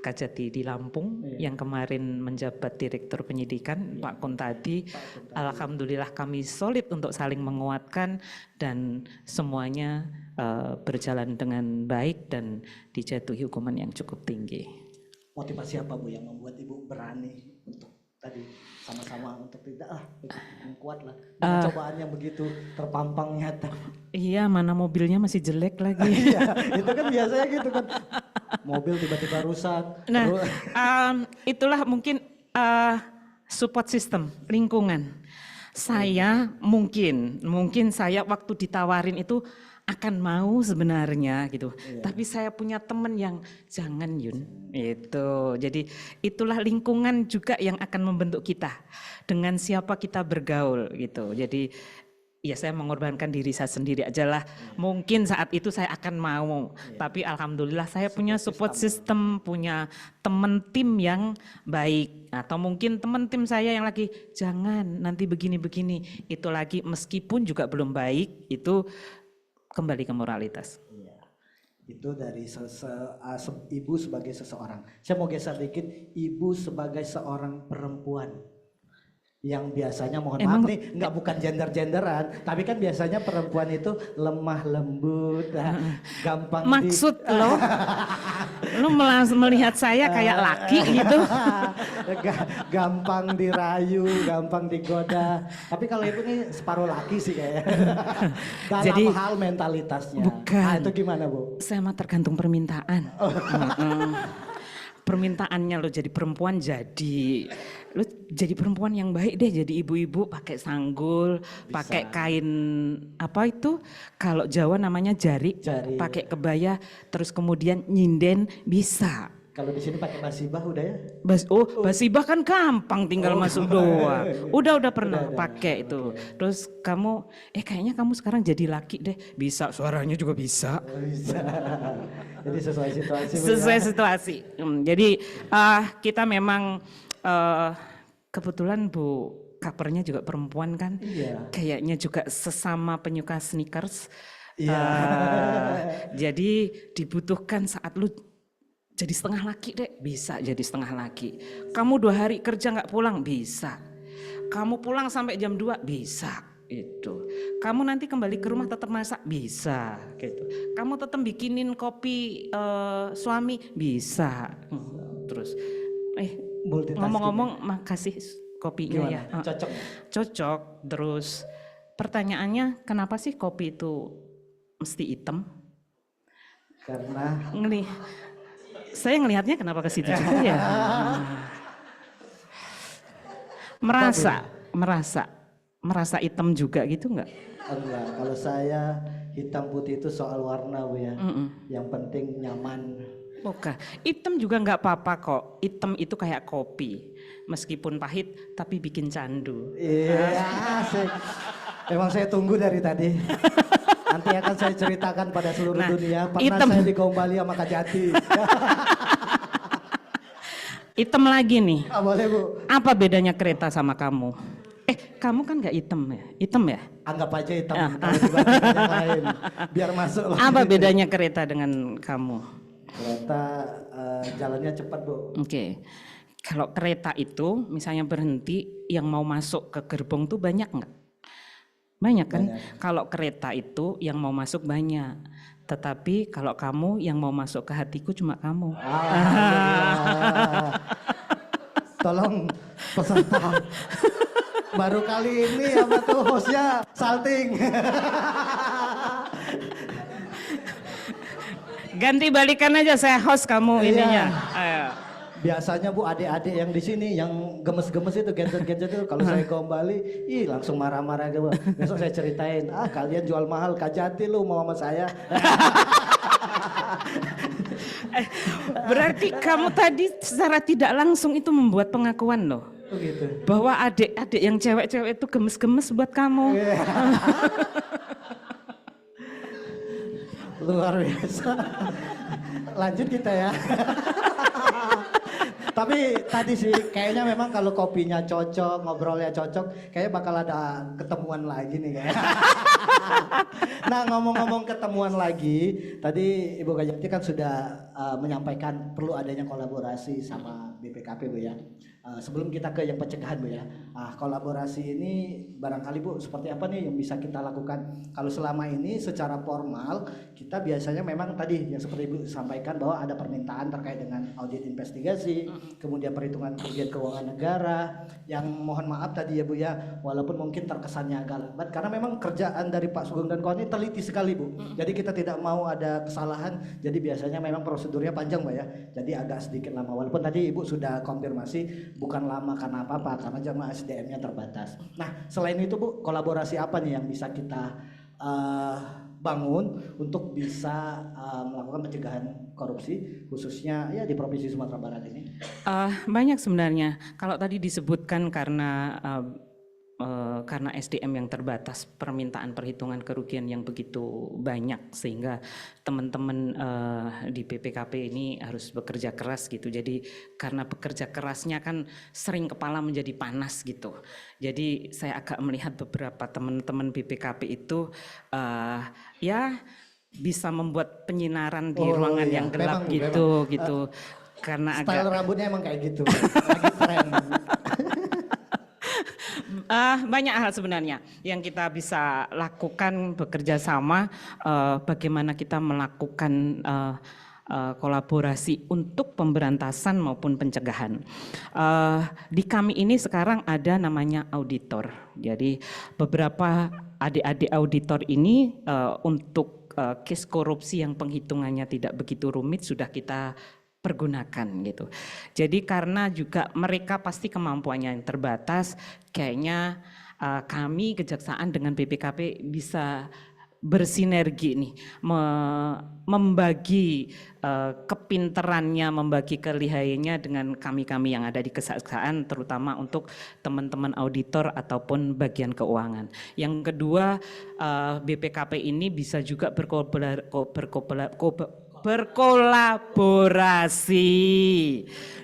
Kajati di Lampung, yang kemarin menjabat Direktur Penyidikan, Pak Kuntadi. Alhamdulillah kami solid untuk saling menguatkan dan semuanya berjalan dengan baik dan dijatuhi hukuman yang cukup tinggi. Motivasi apa Bu yang membuat Ibu berani untuk tadi sama-sama untuk tidak kuat lah cobaan yang begitu terpampang nyata. Iya, mana mobilnya masih jelek lagi. Iya, itu kan biasanya gitu kan, mobil tiba-tiba rusak. Nah, itulah mungkin support system, lingkungan. Saya mungkin saya waktu ditawarin itu akan mau sebenarnya gitu. Tapi saya punya teman yang jangan Yun, itu. Jadi itulah lingkungan juga yang akan membentuk kita dengan siapa kita bergaul gitu. Jadi ya saya mengorbankan diri saya sendiri aja lah. Mungkin saat itu saya akan mau, tapi alhamdulillah saya punya support system, punya teman tim yang baik. Atau mungkin teman tim saya yang lagi jangan nanti begini-begini. Itu lagi meskipun juga belum baik, itu kembali ke moralitas. Iya. Itu dari ibu sebagai seseorang. Saya mau geser dikit, ibu sebagai seorang perempuan. Yang biasanya mohon Emang- maaf nih, nggak bukan gender-genderan, tapi kan biasanya perempuan itu lemah lembut, gampang Maksud lo melihat saya kayak laki gitu. gampang dirayu, gampang digoda. Tapi kalau ibu nih separuh laki sih kayaknya. Dalam Jadi, hal mentalitasnya. bukan. Ah, itu gimana Bu? Saya mah tergantung permintaan. Permintaannya lo jadi perempuan lo jadi perempuan yang baik deh, jadi ibu-ibu pakai sanggul, pakai kain apa itu kalau Jawa namanya jari. Pakai kebaya terus kemudian nyinden bisa. Kalau di sini pakai basibah udah ya? Basibah kan gampang tinggal masuk doang. Udah pernah pakai itu. Terus kamu kayaknya kamu sekarang jadi laki deh. Bisa, suaranya juga bisa. Bisa. Jadi sesuai situasi. Bu, Sesuai ya? situasi. Jadi kita memang kebetulan Bu covernya juga perempuan kan. Iya. Kayaknya juga sesama penyuka sneakers. Iya. Jadi dibutuhkan saat lu jadi setengah laki deh, bisa jadi setengah laki. Kamu 2 hari kerja nggak pulang, bisa. Kamu pulang sampai jam 2, bisa. Itu. Kamu nanti kembali ke rumah tetap masak, bisa. Gitu. Kamu tetap bikinin kopi suami, bisa. Terus, Multitasking. ngomong-ngomong, makasih kopinya Gimana? ya. Cocok? Cocok. Terus, pertanyaannya, kenapa sih kopi itu mesti hitam? Karena Saya ngelihatnya kenapa ke situ juga ya. merasa hitam juga gitu enggak? enggak, kalau saya hitam putih itu soal warna Bu ya. Yang penting nyaman. Bukan, hitam juga nggak apa-apa kok. Hitam itu kayak kopi, meskipun pahit tapi bikin candu. Iya, asik. Emang saya tunggu dari tadi. Nanti akan saya ceritakan pada seluruh dunia. Pernah hitam. saya digombali sama Kak Jati. Hitam lagi nih. Boleh Bu? Apa bedanya kereta sama kamu? Kamu kan nggak hitam ya? Hitam ya? Anggap aja hitam kalau dibandingkan yang lain. Biar masuk lagi. Apa bedanya kereta dengan kamu? Kereta jalannya cepat Bu. Oke. Kalau kereta itu misalnya berhenti, yang mau masuk ke gerbong tuh banyak nggak? Banyak kan? Kalau kereta itu yang mau masuk banyak. Tetapi kalau kamu yang mau masuk ke hatiku cuma kamu. Tolong peserta. Baru kali ini apa tuh hostnya salting. Ganti balikan aja, saya host kamu ininya. Ayo. Biasanya Bu adik-adik yang di sini yang gemes-gemes itu gadget-gadget itu kalau saya kembali, langsung marah-marah gitu. Besok saya ceritain, kalian jual mahal Kak Jati lu mau sama saya. Berarti kamu tadi secara tidak langsung itu membuat pengakuan loh. Oh gitu. Bahwa adik-adik yang cewek-cewek itu gemes-gemes buat kamu. Luar biasa. Lanjut kita ya. Tapi tadi sih kayaknya memang kalau kopinya cocok, ngobrolnya cocok, kayaknya bakal ada ketemuan lagi nih kayaknya. Nah ngomong-ngomong ketemuan lagi, tadi Ibu Kajati kan sudah menyampaikan perlu adanya kolaborasi sama BPKP Bu ya. Sebelum kita ke yang pencegahan Bu ya, kolaborasi ini barangkali Bu seperti apa nih yang bisa kita lakukan? Kalau selama ini secara formal kita biasanya memang tadi yang seperti Ibu sampaikan bahwa ada permintaan terkait dengan audit investigasi, kemudian perhitungan kerugian keuangan negara, yang mohon maaf tadi ya Bu ya, walaupun mungkin terkesannya agak lambat karena memang kerjaan dari Pak Sugeng dan kawan ini teliti sekali Bu. Jadi kita tidak mau ada kesalahan, jadi biasanya memang prosedurnya panjang Mbak ya, jadi agak sedikit lama. Walaupun tadi Ibu sudah konfirmasi bukan lama karena apa-apa, karena jamaah SDM-nya terbatas. Nah selain itu Bu, kolaborasi apa nih yang bisa kita bangun untuk bisa melakukan pencegahan korupsi khususnya ya di Provinsi Sumatera Barat ini? Banyak sebenarnya. Kalau tadi disebutkan karena SDM yang terbatas, permintaan perhitungan kerugian yang begitu banyak sehingga teman-teman di BPKP ini harus bekerja keras gitu. Jadi karena bekerja kerasnya kan sering kepala menjadi panas gitu. Jadi saya agak melihat beberapa teman-teman BPKP itu ya bisa membuat penyinaran di ruangan yang gelap gitu. Karena style rambutnya emang kayak gitu, lagi tren. Banyak hal sebenarnya yang kita bisa lakukan bekerja sama, bagaimana kita melakukan kolaborasi untuk pemberantasan maupun pencegahan. Di kami ini sekarang ada namanya auditor. Jadi beberapa adik-adik auditor ini untuk case korupsi yang penghitungannya tidak begitu rumit sudah kita pergunakan gitu. Jadi karena juga mereka pasti kemampuannya yang terbatas, kayaknya kami kejaksaan dengan BPKP bisa bersinergi nih, membagi kepinterannya, membagi kelihayannya dengan kami-kami yang ada di kejaksaan, terutama untuk teman-teman auditor ataupun bagian keuangan. Yang kedua, BPKP ini bisa juga berkolaborasi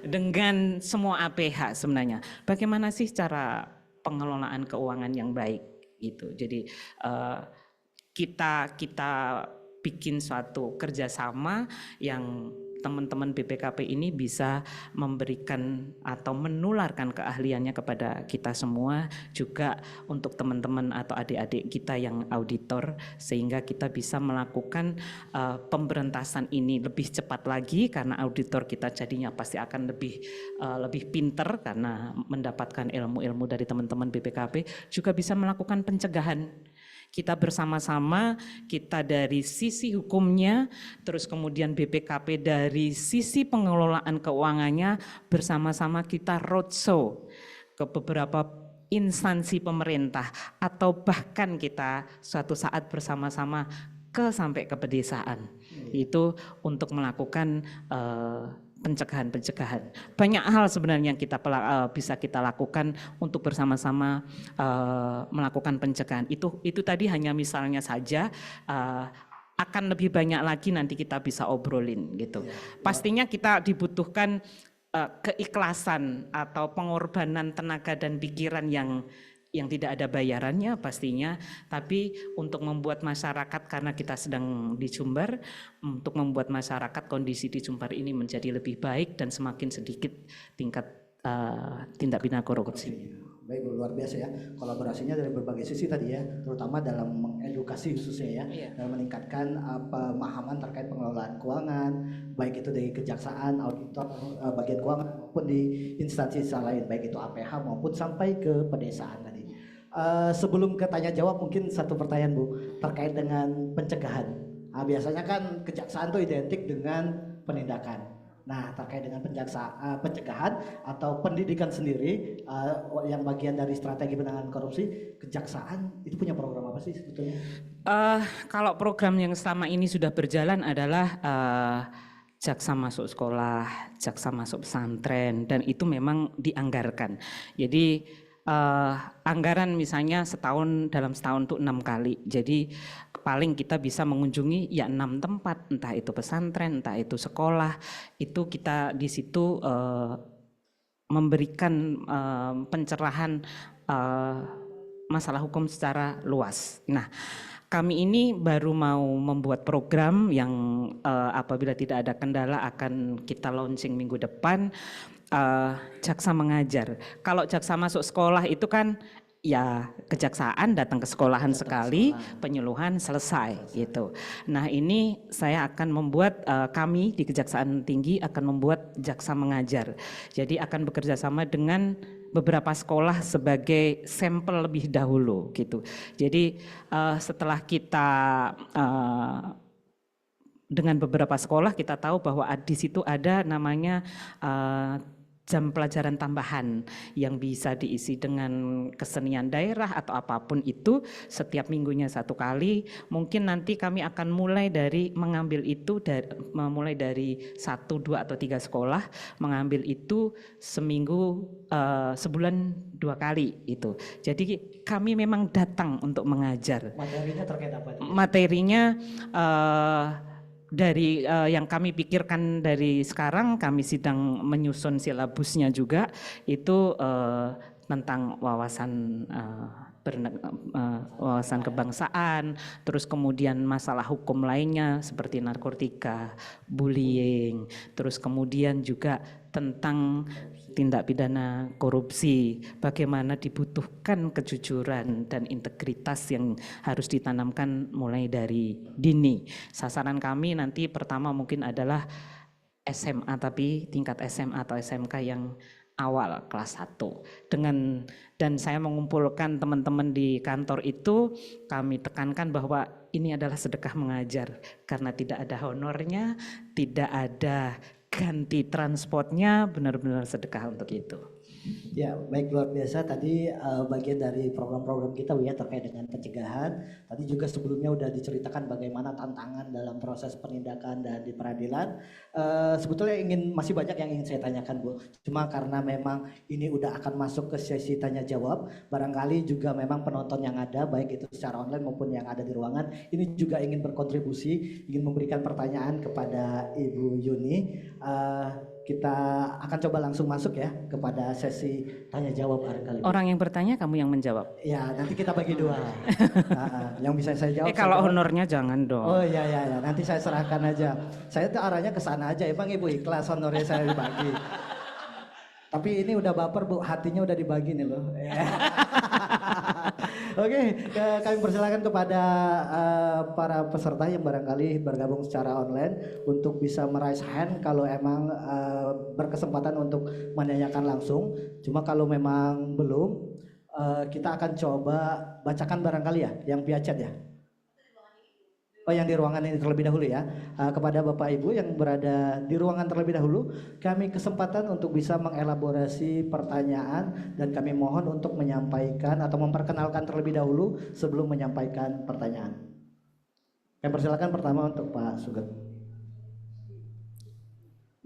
dengan semua APH sebenarnya. Bagaimana sih cara pengelolaan keuangan yang baik gitu. Jadi kita bikin suatu kerjasama yang teman-teman BPKP ini bisa memberikan atau menularkan keahliannya kepada kita semua, juga untuk teman-teman atau adik-adik kita yang auditor, sehingga kita bisa melakukan pemberantasan ini lebih cepat lagi, karena auditor kita jadinya pasti akan lebih pinter karena mendapatkan ilmu-ilmu dari teman-teman BPKP, juga bisa melakukan pencegahan. Kita bersama-sama, kita dari sisi hukumnya, terus kemudian BPKP dari sisi pengelolaan keuangannya, bersama-sama kita roadshow ke beberapa instansi pemerintah, atau bahkan kita suatu saat bersama-sama sampai ke pedesaan. Itu untuk melakukan pencegahan. Banyak hal sebenarnya yang kita bisa kita lakukan untuk bersama-sama melakukan pencegahan. Itu tadi hanya misalnya saja, akan lebih banyak lagi nanti kita bisa obrolin gitu. Pastinya kita dibutuhkan keikhlasan atau pengorbanan tenaga dan pikiran yang tidak ada bayarannya pastinya, tapi untuk membuat masyarakat, karena kita sedang di Sumber, untuk membuat masyarakat kondisi di Sumber ini menjadi lebih baik dan semakin sedikit tingkat tindak pidana korupsi. Baik Bu, luar biasa ya, kolaborasinya dari berbagai sisi tadi ya, terutama dalam mengedukasi khususnya ya, dan meningkatkan pemahaman terkait pengelolaan keuangan, baik itu dari kejaksaan, auditor, bagian keuangan maupun di instansi lain, baik itu APH maupun sampai ke pedesaan tadi. Sebelum ke tanya jawab, mungkin satu pertanyaan Bu terkait dengan pencegahan. Biasanya kan kejaksaan itu identik dengan penindakan. Nah, terkait dengan pencegahan atau pendidikan sendiri, yang bagian dari strategi penanganan korupsi, kejaksaan itu punya program apa sih sebetulnya? Kalau program yang selama ini sudah berjalan adalah jaksa masuk sekolah, jaksa masuk pesantren, dan itu memang dianggarkan. Jadi anggaran misalnya dalam setahun itu 6 kali. Jadi paling kita bisa mengunjungi ya 6 tempat, entah itu pesantren, entah itu sekolah. Itu kita di situ memberikan pencerahan masalah hukum secara luas. Nah, kami ini baru mau membuat program yang apabila tidak ada kendala akan kita launching minggu depan. Jaksa mengajar. Kalau jaksa masuk sekolah itu kan ya kejaksaan datang ke sekolahan sekali, penyuluhan selesai gitu. Nah, ini saya akan membuat, kami di Kejaksaan Tinggi akan membuat jaksa mengajar. Jadi akan bekerja sama dengan beberapa sekolah sebagai sampel lebih dahulu gitu. Jadi setelah kita dengan beberapa sekolah, kita tahu bahwa di situ ada namanya jam pelajaran tambahan yang bisa diisi dengan kesenian daerah atau apapun itu, setiap minggunya 1 kali. Mungkin nanti kami akan mulai dari mengambil itu mulai dari 1, 2 atau 3 sekolah, mengambil itu seminggu, sebulan 2 kali itu. Jadi kami memang datang untuk mengajar. Materinya terkait apa? Materinya dari yang kami pikirkan dari sekarang, kami sedang menyusun silabusnya juga, itu tentang wawasan kebangsaan, terus kemudian masalah hukum lainnya seperti narkotika, bullying, terus kemudian juga tentang tindak pidana korupsi, bagaimana dibutuhkan kejujuran dan integritas yang harus ditanamkan mulai dari dini. Sasaran kami nanti pertama mungkin adalah SMA, tapi tingkat SMA atau SMK yang awal kelas 1 dan saya mengumpulkan teman-teman di kantor itu, kami tekankan bahwa ini adalah sedekah mengajar karena tidak ada honornya, tidak ada ganti transportnya, benar-benar sedekah untuk itu. Ya, baik, luar biasa. Tadi bagian dari program-program kita Bu ya terkait dengan pencegahan. Tadi juga sebelumnya udah diceritakan bagaimana tantangan dalam proses penindakan dan di peradilan. Sebetulnya masih banyak yang ingin saya tanyakan Bu. Cuma karena memang ini udah akan masuk ke sesi tanya jawab, barangkali juga memang penonton yang ada baik itu secara online maupun yang ada di ruangan ini juga ingin berkontribusi, ingin memberikan pertanyaan kepada Ibu Yuni. Kita akan coba langsung masuk ya kepada sesi tanya jawab barangkali. Orang yang bertanya, kamu yang menjawab. Ya, nanti kita bagi dua. Yang bisa saya jawab. Kalau honornya jangan dong. Oh iya, nanti saya serahkan aja. Saya tuh arahnya ke sana aja. Emang Ibu ikhlas honornya saya dibagi. Tapi ini udah baper Bu, hatinya udah dibagi nih loh. Oke, kami persilakan kepada para peserta yang barangkali bergabung secara online untuk bisa meraise hand kalau emang berkesempatan untuk menanyakan langsung. Cuma kalau memang belum, kita akan coba bacakan barangkali ya, yang via chat ya. Oh, yang di ruangan ini terlebih dahulu ya. Kepada Bapak Ibu yang berada di ruangan terlebih dahulu, kami kesempatan untuk bisa mengelaborasi pertanyaan dan kami mohon untuk menyampaikan atau memperkenalkan terlebih dahulu sebelum menyampaikan pertanyaan. Kami persilakan pertama untuk Pak Sugeng.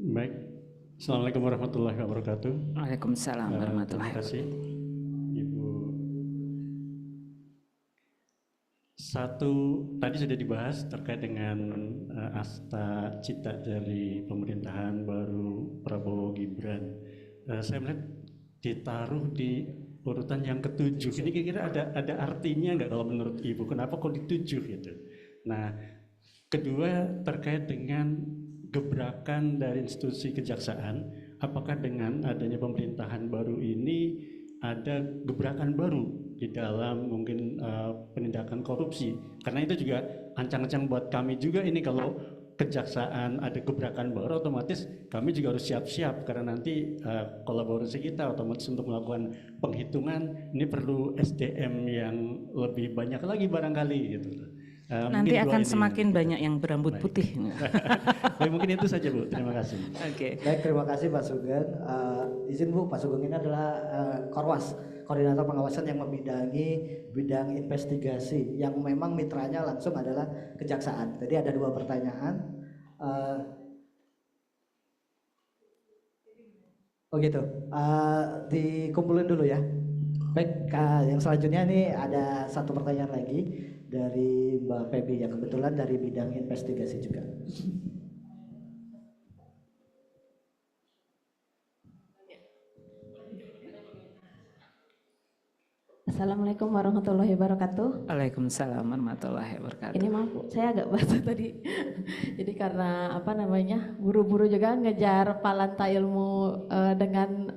Baik, Assalamualaikum warahmatullahi wabarakatuh. Waalaikumsalam warahmatullahi wabarakatuh. Terima kasih Ibu. Satu, tadi sudah dibahas terkait dengan asta cita dari pemerintahan baru Prabowo Gibran. Saya melihat ditaruh di urutan yang ke-7. Ini kira-kira ada artinya nggak kalau menurut Ibu? Kenapa kok di-7 gitu? Nah, kedua terkait dengan gebrakan dari institusi kejaksaan, apakah dengan adanya pemerintahan baru ini ada gebrakan baru di dalam mungkin penindakan korupsi? Karena itu juga ancang-ancang buat kami juga ini, kalau kejaksaan ada gebrakan baru otomatis kami juga harus siap-siap karena nanti kolaborasi kita otomatis untuk melakukan penghitungan ini perlu SDM yang lebih banyak lagi barangkali gitu. Nanti akan semakin banyak yang berambut putih. Baik, mungkin itu saja Bu, terima kasih. Oke. Baik, terima kasih Pak Sugeng. Izin Bu, Pak Sugeng ini adalah Korwas, koordinator pengawasan yang membidangi bidang investigasi yang memang mitranya langsung adalah kejaksaan. Jadi ada 2 pertanyaan. Oh gitu, dikumpulin dulu ya. Baik, yang selanjutnya ini ada 1 pertanyaan lagi dari Mbak Feby yang kebetulan dari bidang investigasi juga. Assalamualaikum warahmatullahi wabarakatuh. Waalaikumsalam warahmatullahi wabarakatuh. Ini maaf, saya agak basa tadi. Jadi karena buru-buru juga ngejar Palanta Ilmu dengan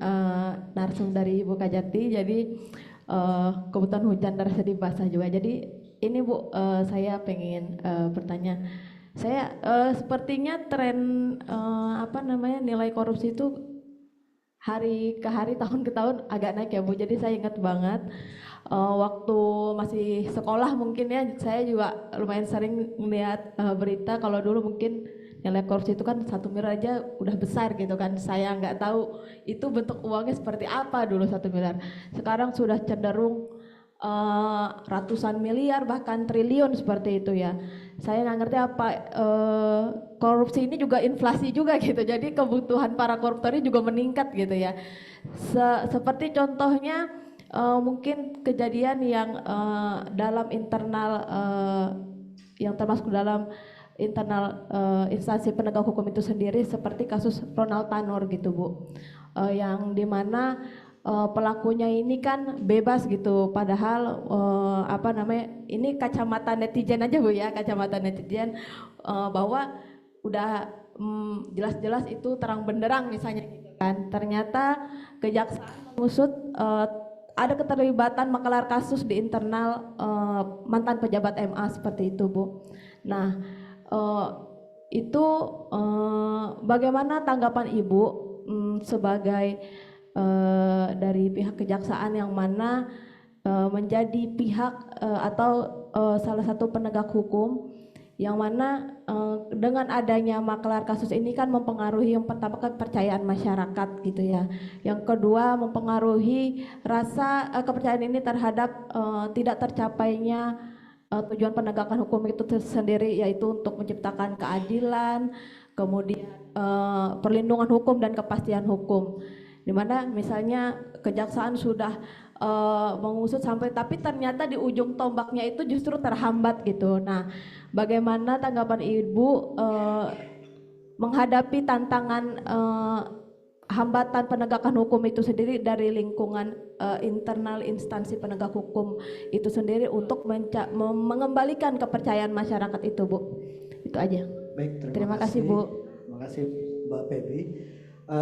narsum dari Ibu Kajati. Jadi kebetulan hujan deras jadi basah juga. Jadi ini Bu, saya pengen bertanya. Saya sepertinya tren nilai korupsi itu hari ke hari, tahun ke tahun agak naik ya Bu. Jadi saya ingat banget waktu masih sekolah mungkin ya, saya juga lumayan sering melihat berita kalau dulu mungkin nilai korupsi itu kan 1 miliar aja udah besar gitu kan. Saya nggak tahu itu bentuk uangnya seperti apa dulu 1 miliar. Sekarang sudah cenderung ratusan miliar bahkan triliun seperti itu ya. Saya nggak ngerti apa korupsi ini juga inflasi juga gitu. Jadi kebutuhan para koruptornya juga meningkat gitu ya. Seperti contohnya mungkin kejadian yang dalam internal yang termasuk dalam internal instansi penegak hukum itu sendiri, seperti kasus Ronald Tanur gitu Bu, yang dimana pelakunya ini kan bebas gitu, padahal ini kacamata netizen aja Bu ya, kacamata netizen bahwa udah jelas-jelas itu terang benderang misalnya gitu kan. Ternyata kejaksaan mengusut ada keterlibatan maklar kasus di internal mantan pejabat MA seperti itu, Bu. Nah, itu bagaimana tanggapan Ibu sebagai dari pihak kejaksaan yang mana menjadi pihak atau salah satu penegak hukum yang mana dengan adanya maklar kasus ini kan mempengaruhi yang pertama kepercayaan masyarakat gitu ya. Yang kedua mempengaruhi rasa kepercayaan ini terhadap tidak tercapainya tujuan penegakan hukum itu sendiri, yaitu untuk menciptakan keadilan, kemudian perlindungan hukum dan kepastian hukum. Dimana misalnya kejaksaan sudah mengusut sampai tapi ternyata di ujung tombaknya itu justru terhambat gitu. Nah, bagaimana tanggapan Ibu menghadapi tantangan hambatan penegakan hukum itu sendiri dari lingkungan internal instansi penegak hukum itu sendiri untuk mengembalikan kepercayaan masyarakat itu, Bu? Itu aja. Baik, terima kasih, Bu. Terima kasih Mbak Febi.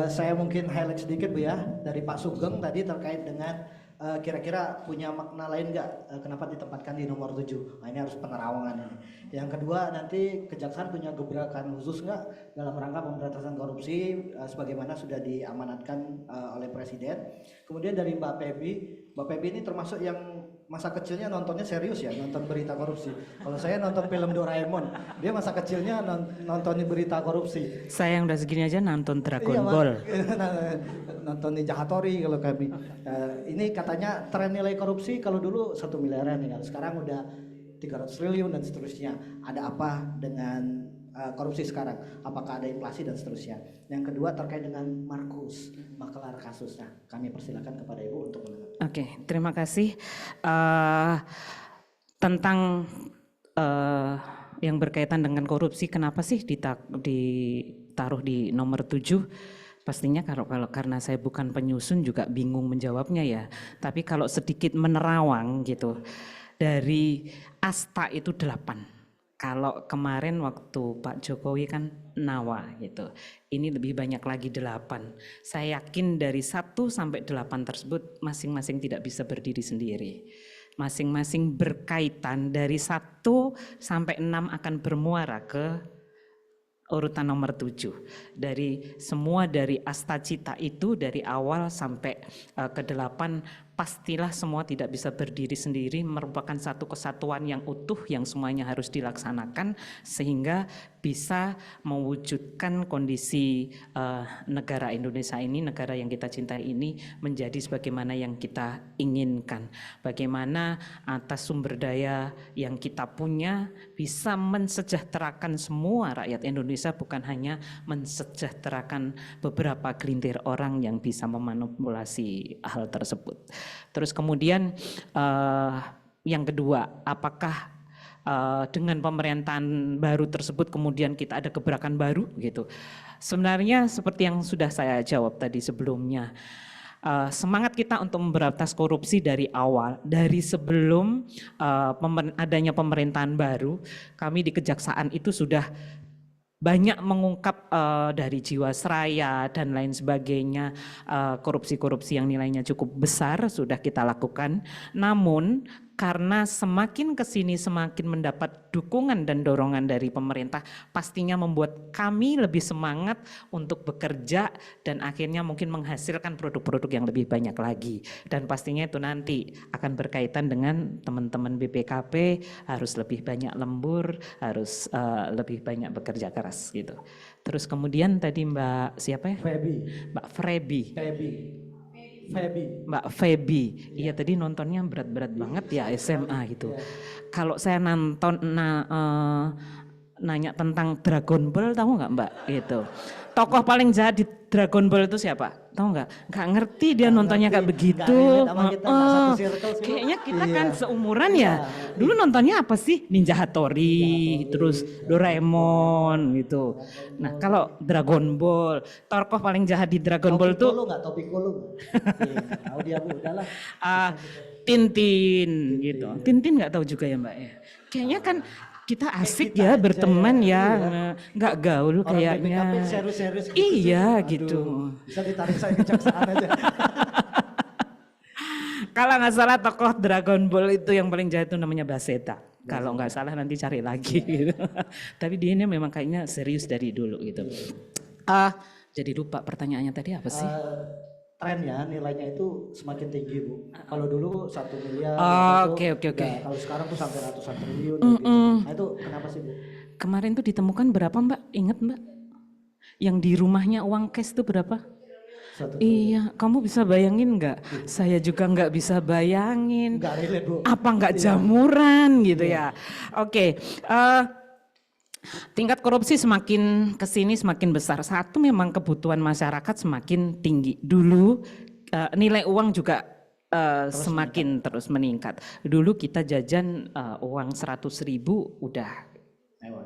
Saya mungkin highlight sedikit, Bu, ya, dari Pak Sugeng tadi terkait dengan kira-kira punya makna lain nggak kenapa ditempatkan di nomor 7. Nah, ini harus penerawangan ini. Yang kedua, nanti kejaksaan punya gebrakan khusus nggak dalam rangka pemberantasan korupsi sebagaimana sudah diamanatkan oleh Presiden. Kemudian dari Mbak Febi ini termasuk yang masa kecilnya nontonnya serius ya, nonton berita korupsi. Kalau saya nonton film Doraemon, dia masa kecilnya nontonin berita korupsi. Saya yang udah segini aja nonton Dragon Ball. Nonton Ninja Hattori kalau kami. Ini katanya tren nilai korupsi kalau dulu 1 miliaran nih, sekarang udah 300 triliun dan seterusnya. Ada apa dengan korupsi sekarang? Apakah ada inflasi dan seterusnya? Yang kedua terkait dengan Markus, maklar kasus. Nah, kami persilakan kepada Ibu untuk menanggapi. Oke, terima kasih. Tentang yang berkaitan dengan korupsi, kenapa sih ditaruh di nomor 7? Pastinya kalau karena saya bukan penyusun juga bingung menjawabnya ya. Tapi kalau sedikit menerawang gitu, dari asta itu 8. Kalau kemarin waktu Pak Jokowi kan nawa gitu. Ini lebih banyak lagi 8. Saya yakin dari 1 sampai 8 tersebut masing-masing tidak bisa berdiri sendiri. Masing-masing berkaitan dari 1 sampai 6 akan bermuara ke urutan nomor 7. Dari semua dari asta cita itu dari awal sampai ke 8 pastilah semua tidak bisa berdiri sendiri, merupakan satu kesatuan yang utuh yang semuanya harus dilaksanakan sehingga bisa mewujudkan kondisi negara Indonesia ini, negara yang kita cintai ini menjadi sebagaimana yang kita inginkan. Bagaimana atas sumber daya yang kita punya bisa mensejahterakan semua rakyat Indonesia, bukan hanya mensejahterakan beberapa gelintir orang yang bisa memanipulasi hal tersebut. Terus kemudian yang kedua, apakah dengan pemerintahan baru tersebut kemudian kita ada gebrakan baru gitu? Sebenarnya seperti yang sudah saya jawab tadi sebelumnya, semangat kita untuk memberantas korupsi dari awal, dari sebelum adanya pemerintahan baru, kami di Kejaksaan itu sudah banyak mengungkap dari Jiwasraya dan lain sebagainya, korupsi-korupsi yang nilainya cukup besar sudah kita lakukan. Namun karena semakin kesini semakin mendapat dukungan dan dorongan dari pemerintah, pastinya membuat kami lebih semangat untuk bekerja dan akhirnya mungkin menghasilkan produk-produk yang lebih banyak lagi. Dan pastinya itu nanti akan berkaitan dengan teman-teman BPKP, harus lebih banyak lembur, harus lebih banyak bekerja keras gitu. Terus kemudian tadi Mbak siapa ya? Mbak Febi, iya tadi nontonnya berat-berat banget ya SMA gitu. Kalau saya nonton nanya tentang Dragon Ball, tahu nggak Mbak? Gitu. Tokoh paling jahat di Dragon Ball itu siapa? Tahu nggak? Nggak ngerti dia nontonnya kayak begitu. Kayaknya kita kan seumuran ya. Dulu nontonnya apa sih? Ninja Hattori, terus Doraemon gitu. Nah kalau Dragon Ball, tokoh paling jahat di Dragon Ball tuh Tintin gitu. Tintin nggak tahu juga ya Mbak ya. Kayaknya kan kita asik kita ya aja berteman ya, ya, iya. nggak gaul Orang kayaknya. BPKP serius-serius gitu Iya sih. gitu. Aduh, bisa ditarik saya kejaksaan aja. Kalau nggak salah tokoh Dragon Ball itu yang paling jahat itu namanya Baseta. Kalau nggak salah nanti cari lagi gitu. Tapi dia ini memang kayaknya serius dari dulu gitu. Jadi lupa pertanyaannya tadi apa sih? Trennya nilainya itu semakin tinggi Bu. Kalau dulu 1 miliar, Oh, itu oke. kalau sekarang tuh sampai ratusan triliun gitu. Nah itu kenapa sih Bu? Kemarin tuh ditemukan berapa Mbak? Ingat Mbak? Yang di rumahnya uang cash itu berapa? 1 triliun. Iya, kamu bisa bayangin nggak? Saya juga nggak bisa bayangin. Nggak relate Bu. Apa nggak jamuran gitu ya? Oke, tingkat korupsi semakin kesini semakin besar. Satu memang kebutuhan masyarakat semakin tinggi. Dulu nilai uang juga semakin terus meningkat. Dulu kita jajan uang 100.000 udah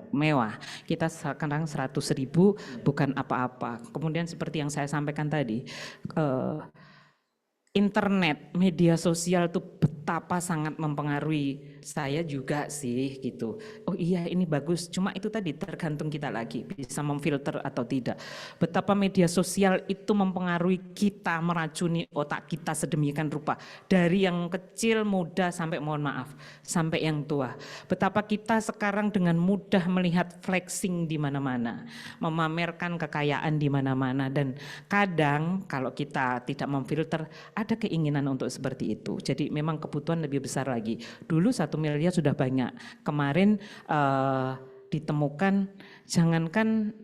mewah. Kita sekarang 100.000 bukan apa-apa. Kemudian seperti yang saya sampaikan tadi, internet, media sosial itu betapa sangat mempengaruhi saya juga sih gitu. Oh iya ini bagus, cuma itu tadi tergantung kita lagi bisa memfilter atau tidak. Betapa media sosial itu mempengaruhi kita, meracuni otak kita sedemikian rupa. Dari yang kecil, muda sampai mohon maaf, sampai yang tua. Betapa kita sekarang dengan mudah melihat flexing di mana-mana, memamerkan kekayaan di mana-mana, dan kadang kalau kita tidak memfilter ada keinginan untuk seperti itu. Jadi memang kebutuhan lebih besar lagi. Dulu 1 miliar sudah banyak. Kemarin ditemukan, jangankan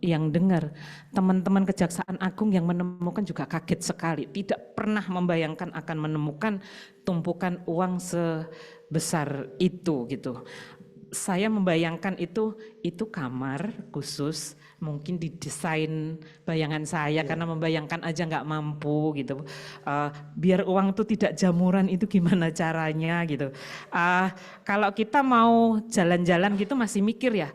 yang dengar, teman-teman Kejaksaan Agung yang menemukan juga kaget sekali. Tidak pernah membayangkan akan menemukan tumpukan uang sebesar itu gitu. Saya membayangkan itu kamar khusus, mungkin didesain bayangan saya karena membayangkan aja nggak mampu gitu. Biar uang itu tidak jamuran itu gimana caranya gitu. Kalau kita mau jalan-jalan gitu masih mikir ya,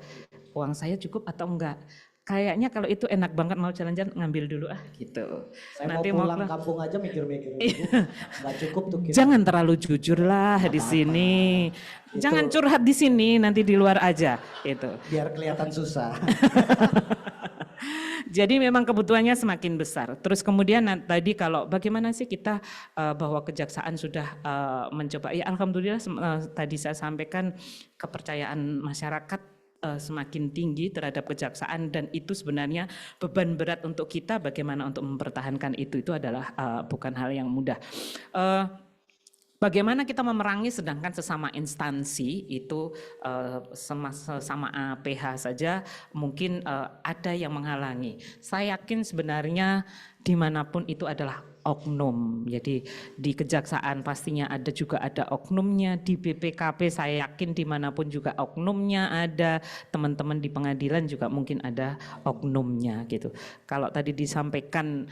uang saya cukup atau enggak. Kayaknya kalau itu enak banget mau jalan-jalan ngambil dulu gitu. Saya Nanti mau pulang kampung aja mikir-mikir. Nggak cukup tuh kita. Jangan terlalu jujur lah di sini. Jangan curhat di sini, nanti di luar aja itu. Biar kelihatan susah. Jadi memang kebutuhannya semakin besar. Terus kemudian tadi kalau bagaimana sih kita bahwa kejaksaan sudah mencoba, ya alhamdulillah tadi saya sampaikan kepercayaan masyarakat semakin tinggi terhadap kejaksaan, dan itu sebenarnya beban berat untuk kita bagaimana untuk mempertahankan itu adalah bukan hal yang mudah. Bagaimana kita memerangi sedangkan sesama instansi itu sesama APH saja mungkin ada yang menghalangi. Saya yakin sebenarnya dimanapun itu adalah oknum. Jadi di kejaksaan pastinya juga ada oknumnya, di BPKP saya yakin dimanapun juga oknumnya ada, teman-teman di pengadilan juga mungkin ada oknumnya gitu. Kalau tadi disampaikan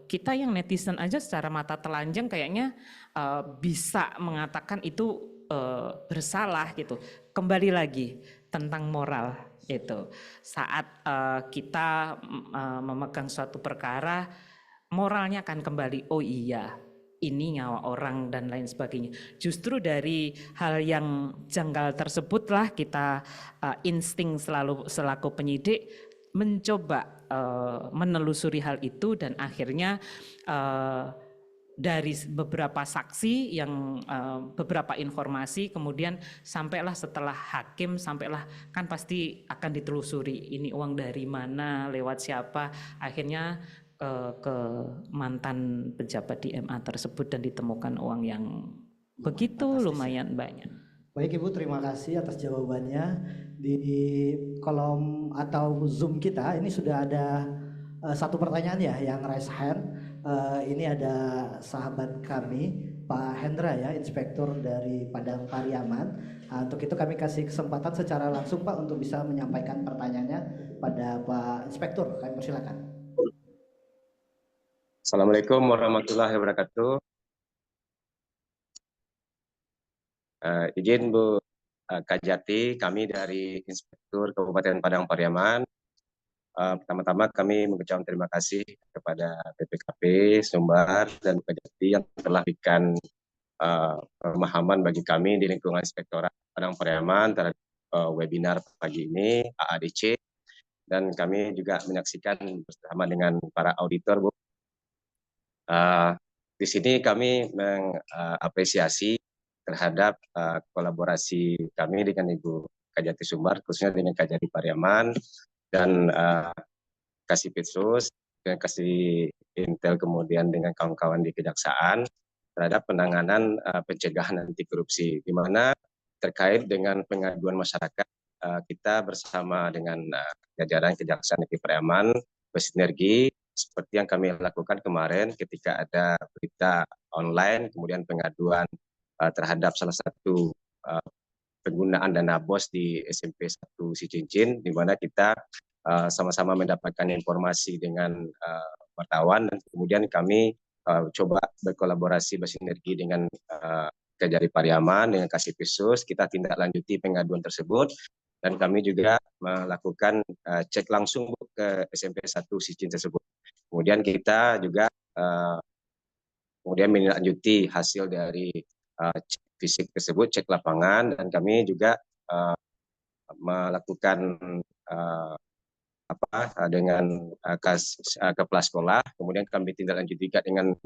kita yang netizen aja secara mata telanjang kayaknya bisa mengatakan itu bersalah gitu. Kembali lagi tentang moral itu. Saat kita memegang suatu perkara, moralnya akan kembali, oh iya ini nyawa orang dan lain sebagainya. Justru dari hal yang janggal tersebutlah kita insting selaku penyidik mencoba menelusuri hal itu, dan akhirnya dari beberapa saksi yang beberapa informasi kemudian sampailah setelah hakim, sampailah kan pasti akan ditelusuri ini uang dari mana, lewat siapa, akhirnya ke mantan pejabat di MA tersebut dan ditemukan uang yang begitu lumayan banyak. Baik Ibu, terima kasih atas jawabannya. Di kolom atau Zoom kita ini sudah ada satu pertanyaan ya yang raise hand. Ini ada sahabat kami Pak Hendra ya, inspektur dari Padang Pariaman. Untuk itu kami kasih kesempatan secara langsung Pak untuk bisa menyampaikan pertanyaannya pada Pak Inspektur. Kami persilakan. Assalamualaikum warahmatullahi wabarakatuh. Izin Bu Kak Jati, kami dari Inspektur Kabupaten Padang Pariaman. Pertama-tama kami mengucapkan terima kasih kepada BPKP Sumbar dan Bu Kak Jati yang telah memberikan pemahaman bagi kami di lingkungan Inspektorat Padang Pariaman terhadap webinar pagi ini AADC, dan kami juga menyaksikan bersama dengan para auditor, Bu. Di sini kami mengapresiasi terhadap kolaborasi kami dengan Ibu Kajati Sumbar, khususnya dengan Kajati Pariaman dan Kasipitsus, dengan Kasih Intel, kemudian dengan kawan-kawan di Kejaksaan terhadap penanganan pencegahan anti korupsi, di mana terkait dengan pengaduan masyarakat, kita bersama dengan jajaran Kejaksaan Negeri Pariaman bersinergi seperti yang kami lakukan kemarin ketika ada berita online, kemudian pengaduan terhadap salah satu penggunaan dana BOS di SMP 1 Sicincin, di mana kita sama-sama mendapatkan informasi dengan wartawan, dan kemudian kami coba berkolaborasi bersinergi dengan Kejari Pariaman dengan Kasipitsus, kita tindak lanjuti pengaduan tersebut, dan kami juga melakukan cek langsung ke SMP 1 Sicin tersebut. Kemudian kita juga kemudian menindaklanjuti hasil dari cek fisik tersebut, cek lapangan, dan kami juga melakukan dengan kepala sekolah, kemudian kami tindak lanjut juga dengan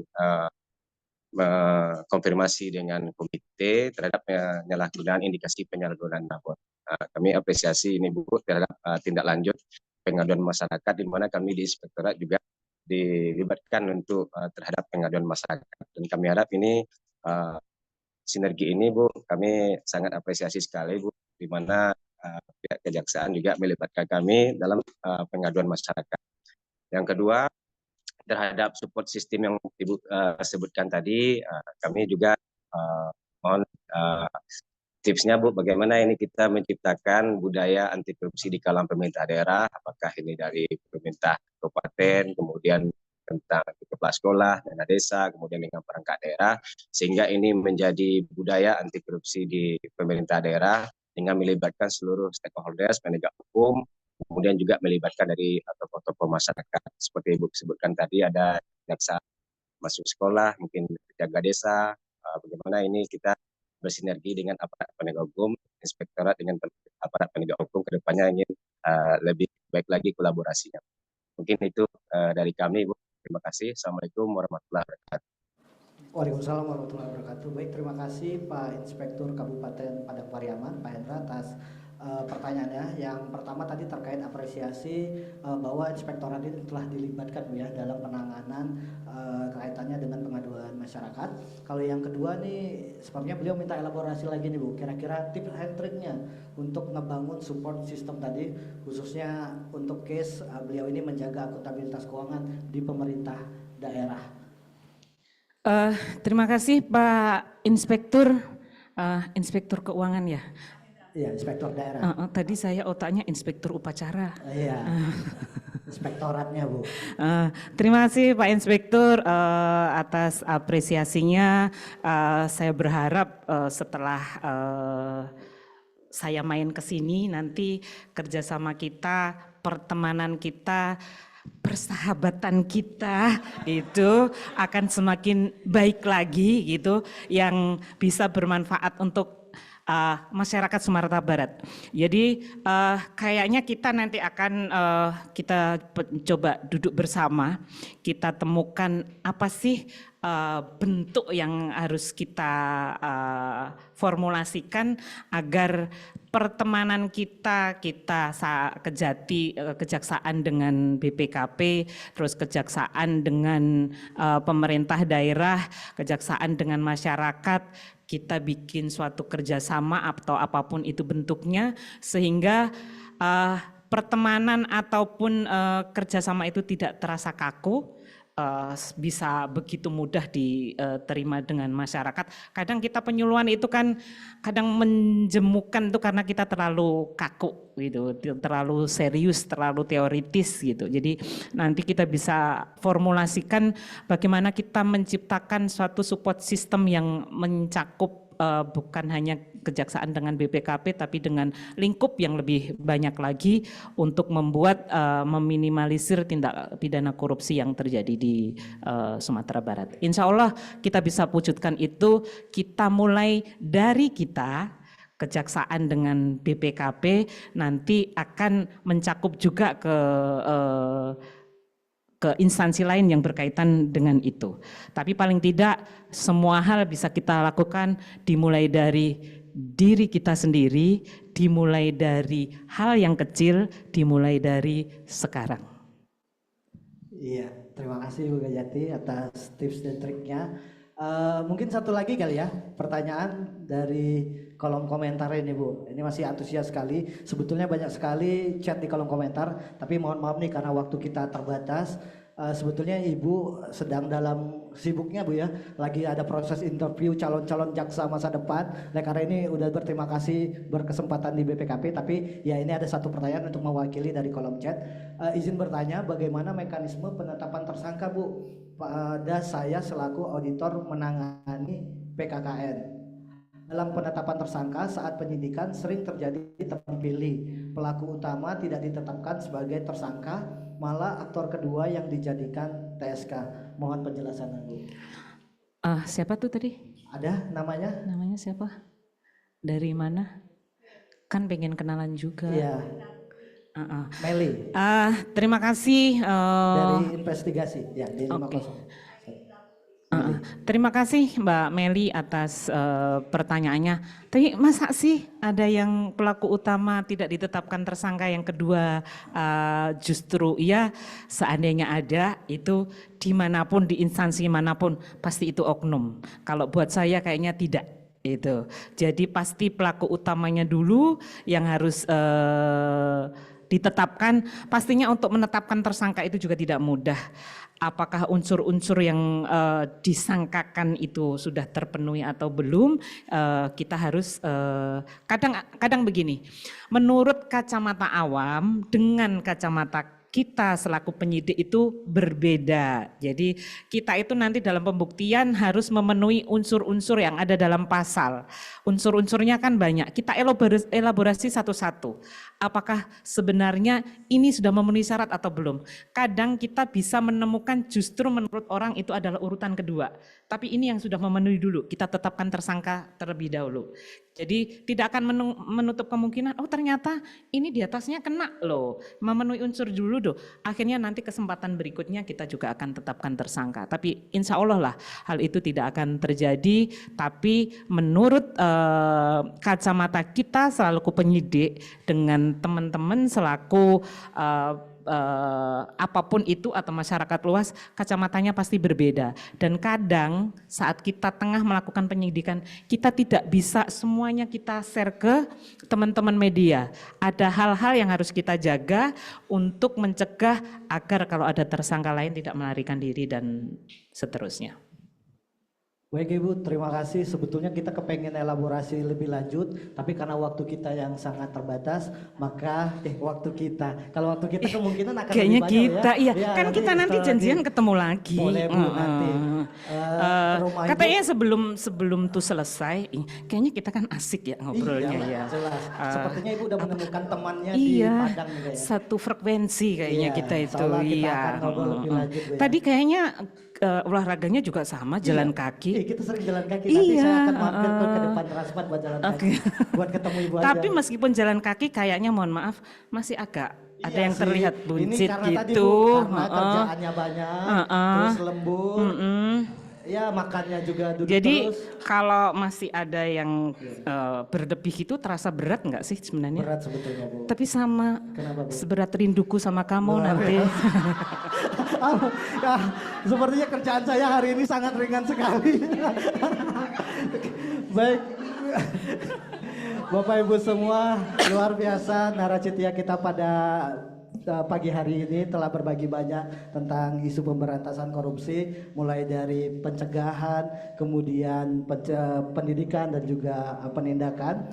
konfirmasi dengan komite terhadap penyalahgunaan indikasi penyalahgunaan nabot. Kami apresiasi ini, Bu, terhadap tindak lanjut pengaduan masyarakat, di mana kami di Inspektorat juga dilibatkan untuk terhadap pengaduan masyarakat, dan kami harap ini sinergi ini, Bu, kami sangat apresiasi sekali, Bu, di mana pihak Kejaksaan juga melibatkan kami dalam pengaduan masyarakat. Yang kedua, terhadap support sistem yang Ibu sebutkan tadi, kami juga mohon tipsnya, Bu, bagaimana ini kita menciptakan budaya anti korupsi di kalangan pemerintah daerah, apakah ini dari pemerintah kabupaten, kemudian tentang kepala sekolah, dana desa, kemudian dengan perangkat daerah, sehingga ini menjadi budaya anti korupsi di pemerintah daerah dengan melibatkan seluruh stakeholders, penegak hukum, kemudian juga melibatkan dari tokoh-tokoh masyarakat. Seperti Ibu sebutkan tadi, ada jaksa masuk sekolah, mungkin jaga desa, bagaimana ini kita bersinergi dengan aparat penegak hukum, Inspektorat dengan aparat penegak hukum, ke depannya ingin lebih baik lagi kolaborasinya. Mungkin itu dari kami, Bu. Terima kasih. Assalamualaikum warahmatullahi wabarakatuh. Waalaikumsalam warahmatullahi wabarakatuh. Baik, terima kasih Pak Inspektur Kabupaten Padang Pariaman, Pak Hendra, atas pertanyaannya. Yang pertama tadi terkait apresiasi bahwa inspektorat ini telah dilibatkan, Bu, ya, dalam penanganan kaitannya dengan pengaduan masyarakat. Kalau yang kedua nih, sepertinya beliau minta elaborasi lagi nih, Bu, kira-kira tips and triknya untuk ngebangun support system tadi, khususnya untuk case beliau ini menjaga akuntabilitas keuangan di pemerintah daerah. Terima kasih Pak Inspektur, Inspektur Keuangan ya. Iya, inspektor daerah. Tadi saya otaknya inspektur upacara. Iya, inspektoratnya, Bu. Terima kasih Pak Inspektur atas apresiasinya. Saya berharap setelah saya main ke sini nanti kerjasama kita, pertemanan kita, persahabatan kita itu akan semakin baik lagi gitu, yang bisa bermanfaat untuk masyarakat Sumatera Barat. Jadi kayaknya kita nanti akan kita coba duduk bersama, kita temukan apa sih bentuk yang harus kita formulasikan agar pertemanan kita Kejati, Kejaksaan dengan BPKP, terus Kejaksaan dengan pemerintah daerah, Kejaksaan dengan masyarakat, kita bikin suatu kerjasama atau apapun itu bentuknya, sehingga pertemanan ataupun kerjasama itu tidak terasa kaku, bisa begitu mudah diterima dengan masyarakat. Kadang kita penyuluhan itu kan kadang menjemukan tuh karena kita terlalu kaku gitu, terlalu serius, terlalu teoritis gitu. Jadi nanti kita bisa formulasikan bagaimana kita menciptakan suatu support system yang mencakup bukan hanya Kejaksaan dengan BPKP, tapi dengan lingkup yang lebih banyak lagi untuk membuat meminimalisir tindak pidana korupsi yang terjadi di Sumatera Barat. Insya Allah kita bisa wujudkan itu, kita mulai dari kita, kejaksaan dengan BPKP nanti akan mencakup juga ke instansi lain yang berkaitan dengan itu. Tapi paling tidak semua hal bisa kita lakukan dimulai dari diri kita sendiri, dimulai dari hal yang kecil, dimulai dari sekarang. Iya, terima kasih Bu Kajati atas tips dan triknya. Mungkin satu lagi kali ya, pertanyaan dari kolom komentar ini Bu. Ini masih antusias sekali. Sebetulnya banyak sekali chat di kolom komentar, tapi mohon maaf nih karena waktu kita terbatas. Sebetulnya Ibu sedang dalam sibuknya Bu ya, lagi ada proses interview calon-calon jaksa masa depan. Nah, karena ini udah berterima kasih berkesempatan di BPKP, tapi ya ini ada satu pertanyaan untuk mewakili dari kolom chat. Izin bertanya, bagaimana mekanisme penetapan tersangka Bu pada saya selaku auditor menangani PKKN? Dalam penetapan tersangka saat penyidikan sering terjadi tebang pilih. Pelaku utama tidak ditetapkan sebagai tersangka, malah aktor kedua yang dijadikan TSK. Mohon penjelasan Bu. Siapa tuh tadi? Ada namanya? Namanya siapa? Dari mana? Kan pengen kenalan juga. Iya. Meli. Terima kasih. Dari investigasi. Ya, di 50. Terima kasih Mbak Meli atas pertanyaannya. Tapi masa sih ada yang pelaku utama tidak ditetapkan tersangka, yang kedua justru iya? Seandainya ada, itu dimanapun, di instansi manapun pasti itu oknum. Kalau buat saya kayaknya tidak. Itu. Jadi pasti pelaku utamanya dulu yang harus ditetapkan. Pastinya untuk menetapkan tersangka itu juga tidak mudah. Apakah unsur-unsur yang disangkakan itu sudah terpenuhi atau belum, kita harus kadang begini, menurut kacamata awam dengan kacamata kita selaku penyidik itu berbeda. Jadi kita itu nanti dalam pembuktian harus memenuhi unsur-unsur yang ada dalam pasal. Unsur-unsurnya kan banyak, kita elaborasi satu-satu. Apakah sebenarnya ini sudah memenuhi syarat atau belum? Kadang kita bisa menemukan justru menurut orang itu adalah urutan kedua. Tapi ini yang sudah memenuhi dulu, kita tetapkan tersangka terlebih dahulu. Jadi tidak akan menutup kemungkinan, oh ternyata ini di atasnya kena loh, memenuhi unsur dulu loh. Akhirnya nanti kesempatan berikutnya kita juga akan tetapkan tersangka. Tapi insya Allah lah hal itu tidak akan terjadi. Tapi menurut kacamata kita selaku penyidik dengan teman-teman selaku apapun itu atau masyarakat luas, kacamatanya pasti berbeda. Dan kadang saat kita tengah melakukan penyidikan, kita tidak bisa semuanya kita share ke teman-teman media. Ada hal-hal yang harus kita jaga untuk mencegah agar kalau ada tersangka lain tidak melarikan diri dan seterusnya. Baik Ibu, terima kasih. Sebetulnya kita kepengen elaborasi lebih lanjut, tapi karena waktu kita yang sangat terbatas, maka waktu kita kemungkinan akan kayaknya lebih banyak kita, ya. iya. Kan kita nanti janjian ketemu lagi. Boleh Bu nanti. Katanya sebelum tuh selesai, kayaknya kita kan asik ya ngobrolnya ya. Jelas. Sepertinya Ibu udah menemukan temannya iya, di Padang gitu ya. Satu frekuensi kayaknya kita itu. Kita akan ngobrol lebih lanjut, Bu, ya. Tadi kayaknya olahraganya juga sama, jalan kaki. Kita sering jalan kaki, nanti saya akan mampir ke depan Transmart buat jalan kaki, buat ketemu Ibu aja. Tapi meskipun jalan kaki kayaknya mohon maaf masih agak ada yang terlihat buncit karena gitu. Tadi, Bu, karena kerjaannya banyak, terus lembur. Ya makannya juga duduk jadi, terus. kalau masih ada yang berlebih itu terasa berat nggak sih sebenarnya? Berat sebetulnya Bu. Tapi sama. Kenapa, Bu? Seberat rinduku sama kamu nanti. Ya, sepertinya kerjaan saya hari ini sangat ringan sekali. Baik. Bapak Ibu semua, luar biasa narasumber kita pada pagi hari ini telah berbagi banyak tentang isu pemberantasan korupsi, mulai dari pencegahan, kemudian pendidikan dan juga penindakan.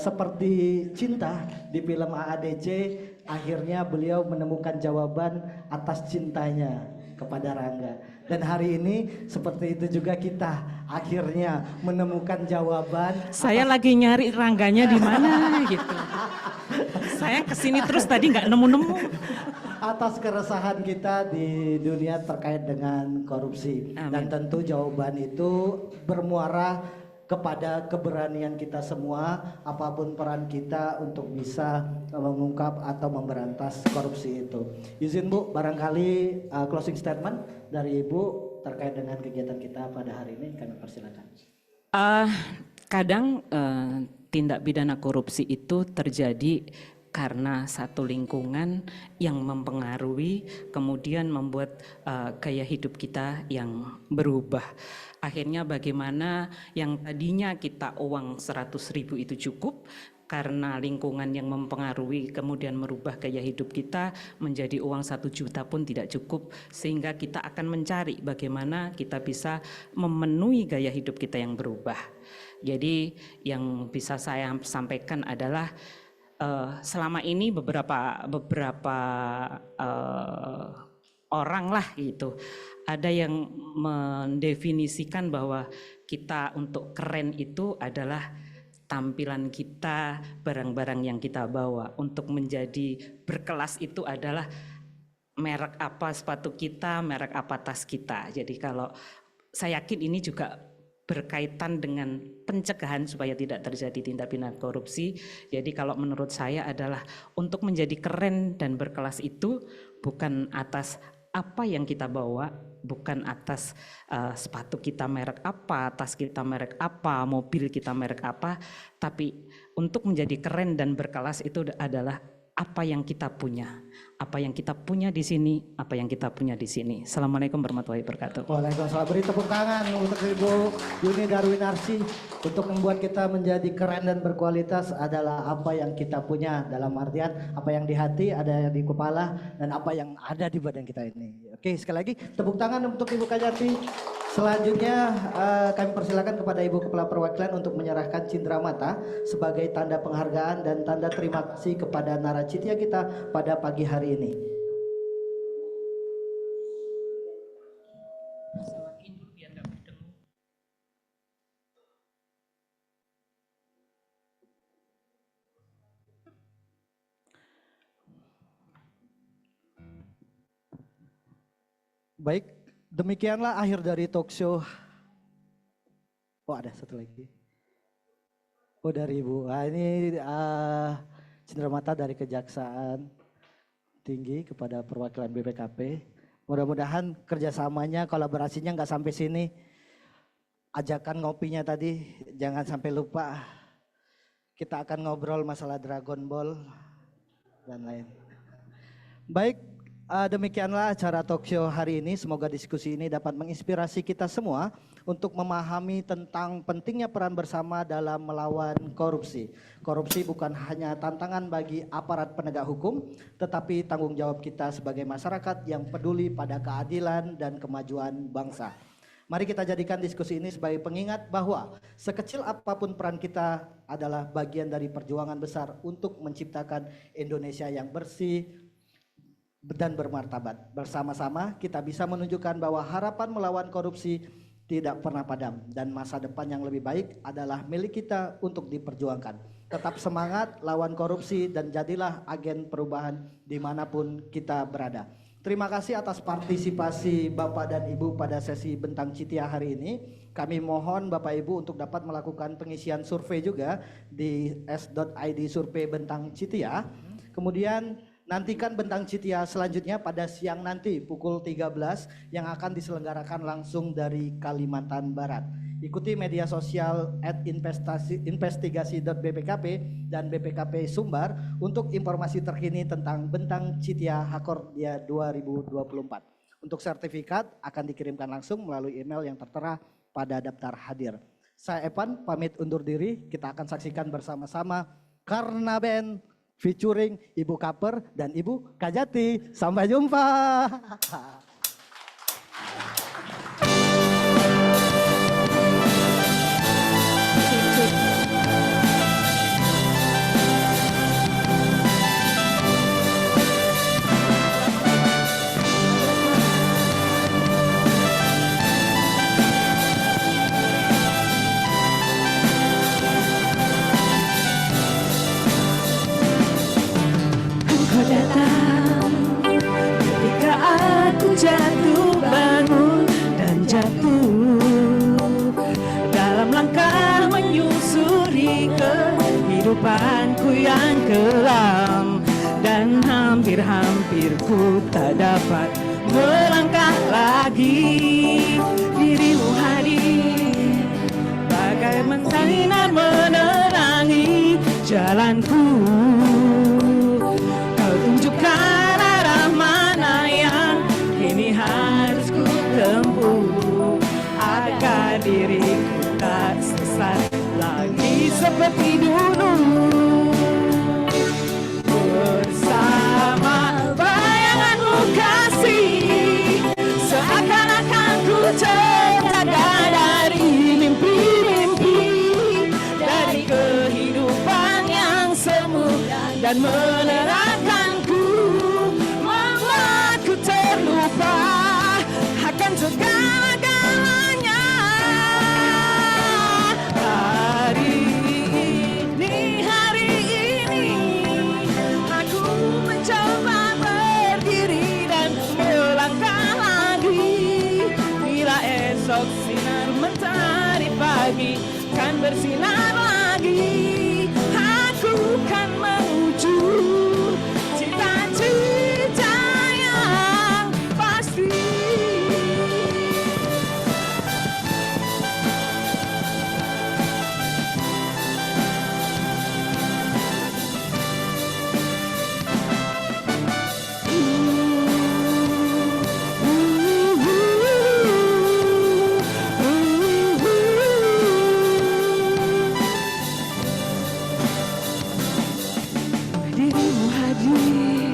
Seperti Cinta di film AADC, akhirnya beliau menemukan jawaban atas cintanya kepada Rangga. Dan hari ini seperti itu juga kita akhirnya menemukan jawaban. Saya lagi nyari Rangganya di mana gitu. Saya kesini terus tadi nggak nemu-nemu. Atas keresahan kita di dunia terkait dengan korupsi. Amin. Dan tentu jawaban itu bermuara kepada keberanian kita semua, apapun peran kita untuk bisa mengungkap atau memberantas korupsi itu. Izin Bu, barangkali closing statement dari Ibu terkait dengan kegiatan kita pada hari ini, kami persilakan. Kadang tindak pidana korupsi itu terjadi karena satu lingkungan yang mempengaruhi, kemudian membuat gaya hidup kita yang berubah. Akhirnya bagaimana yang tadinya kita uang 100.000 itu cukup, karena lingkungan yang mempengaruhi kemudian merubah gaya hidup kita menjadi uang 1 juta pun tidak cukup, sehingga kita akan mencari bagaimana kita bisa memenuhi gaya hidup kita yang berubah. Jadi yang bisa saya sampaikan adalah selama ini beberapa orang lah gitu, ada yang mendefinisikan bahwa kita untuk keren itu adalah tampilan kita, barang-barang yang kita bawa. Untuk menjadi berkelas itu adalah merek apa sepatu kita, merek apa tas kita. Jadi kalau saya yakin ini juga berkaitan dengan pencegahan supaya tidak terjadi tindak pidana korupsi. Jadi kalau menurut saya adalah untuk menjadi keren dan berkelas itu bukan atas apa yang kita bawa, bukan atas sepatu kita merek apa, tas kita merek apa, mobil kita merek apa, tapi untuk menjadi keren dan berkelas itu adalah apa yang kita punya, apa yang kita punya di sini, apa yang kita punya di sini. Assalamualaikum warahmatullahi wabarakatuh. Waalaikumsalam. Beri tepuk tangan untuk Ibu Yuni Darwinarsi. Untuk membuat kita menjadi keren dan berkualitas adalah apa yang kita punya, dalam artian apa yang di hati, ada di kepala, dan apa yang ada di badan kita ini. Oke, sekali lagi tepuk tangan untuk Ibu Kajati. Selanjutnya kami persilakan kepada Ibu Kepala Perwakilan untuk menyerahkan cindera mata sebagai tanda penghargaan dan tanda terima kasih kepada naracitya kita pada pagi hari ini. Baik, demikianlah akhir dari talk show. Oh, ada satu lagi. Oh, dari Ibu. Nah, ini cindera mata dari Kejaksaan Tinggi kepada perwakilan BPKP. Mudah-mudahan kerjasamanya, kolaborasinya nggak sampai sini. Ajakan ngopinya tadi, jangan sampai lupa. Kita akan ngobrol masalah Dragon Ball dan lain. Baik. Demikianlah acara talk show hari ini. Semoga diskusi ini dapat menginspirasi kita semua untuk memahami tentang pentingnya peran bersama dalam melawan korupsi. Korupsi bukan hanya tantangan bagi aparat penegak hukum, tetapi tanggung jawab kita sebagai masyarakat yang peduli pada keadilan dan kemajuan bangsa. Mari kita jadikan diskusi ini sebagai pengingat bahwa sekecil apapun peran kita adalah bagian dari perjuangan besar untuk menciptakan Indonesia yang bersih dan bermartabat. Bersama-sama kita bisa menunjukkan bahwa harapan melawan korupsi tidak pernah padam dan masa depan yang lebih baik adalah milik kita untuk diperjuangkan. Tetap semangat lawan korupsi dan jadilah agen perubahan dimanapun kita berada. Terima kasih atas partisipasi Bapak dan Ibu pada sesi Bentang Citya hari ini. Kami mohon Bapak Ibu untuk dapat melakukan pengisian survei juga di s.id survei Bentang Citya. Kemudian nantikan Bentang Citya selanjutnya pada siang nanti pukul 13 yang akan diselenggarakan langsung dari Kalimantan Barat. Ikuti media sosial @investigasi.bpkp dan BPKP Sumbar untuk informasi terkini tentang Bentang Citya Hakordia 2024. Untuk sertifikat akan dikirimkan langsung melalui email yang tertera pada daftar hadir. Saya Evan pamit undur diri, kita akan saksikan bersama-sama Karna Band featuring Ibu Kaper dan Ibu Kajati. Sampai jumpa. Kau datang ketika aku jatuh bangun dan jatuh dalam langkah kehidupanku yang kelam, dan hampir-hampir ku tak dapat melangkah lagi. Dirimu hadir bagai sinar menerangi jalanku. Kau tunjukkan arah mana yang kini harus ku tempuh, agar diriku tak sesat lagi seperti dulu. Bersama bayanganmu kasih, seakan-akan ku terjaga dari mimpi-mimpi, dari kehidupan yang semu dan menerangkanku, membuatku terlupa akan segala-galanya. Hari ini aku mencoba berdiri dan melangkah lagi. Bila esok sinar mentari pagi kan bersinar lagi, aku kan menuju cita-cita yang pasti. Dirimu hadir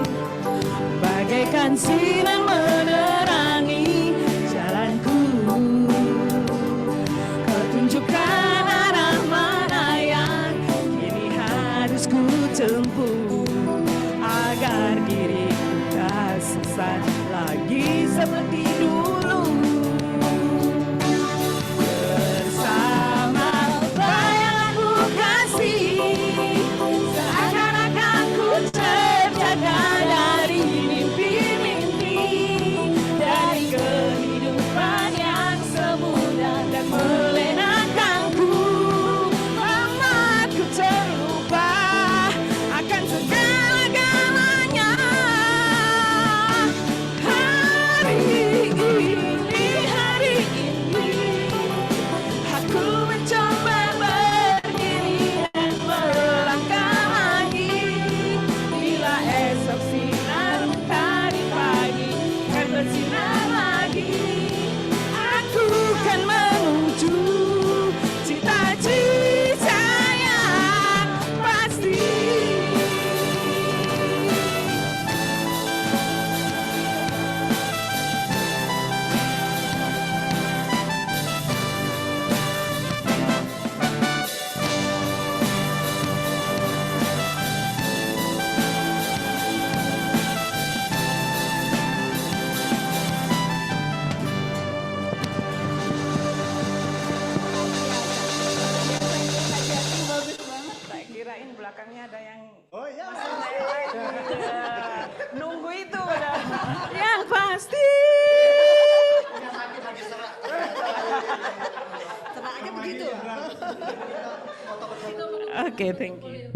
bagaikan sinar menerangi jalanku. Kau tunjukkan arah mana yang kini harus ku tempuh, agar diriku tak sesat lagi seperti dulu. Bersama bayanganmu kasih, seakan-akan ku terjaga dari mimpi-mimpi, dari kehidupan yang semu dan melenakanku, membuatku terlupa akan segala-galanya. Hari ini aku mencoba berdiri dan melangkah lagi. Bila esok sinar mentari pagi kan bersinar lagi, aku kan menuju cita-cita yang pasti. Tak kirain belakangnya ada yang nunggu itu udah. Yang pasti. Seraknya begitu. Oke, thank you.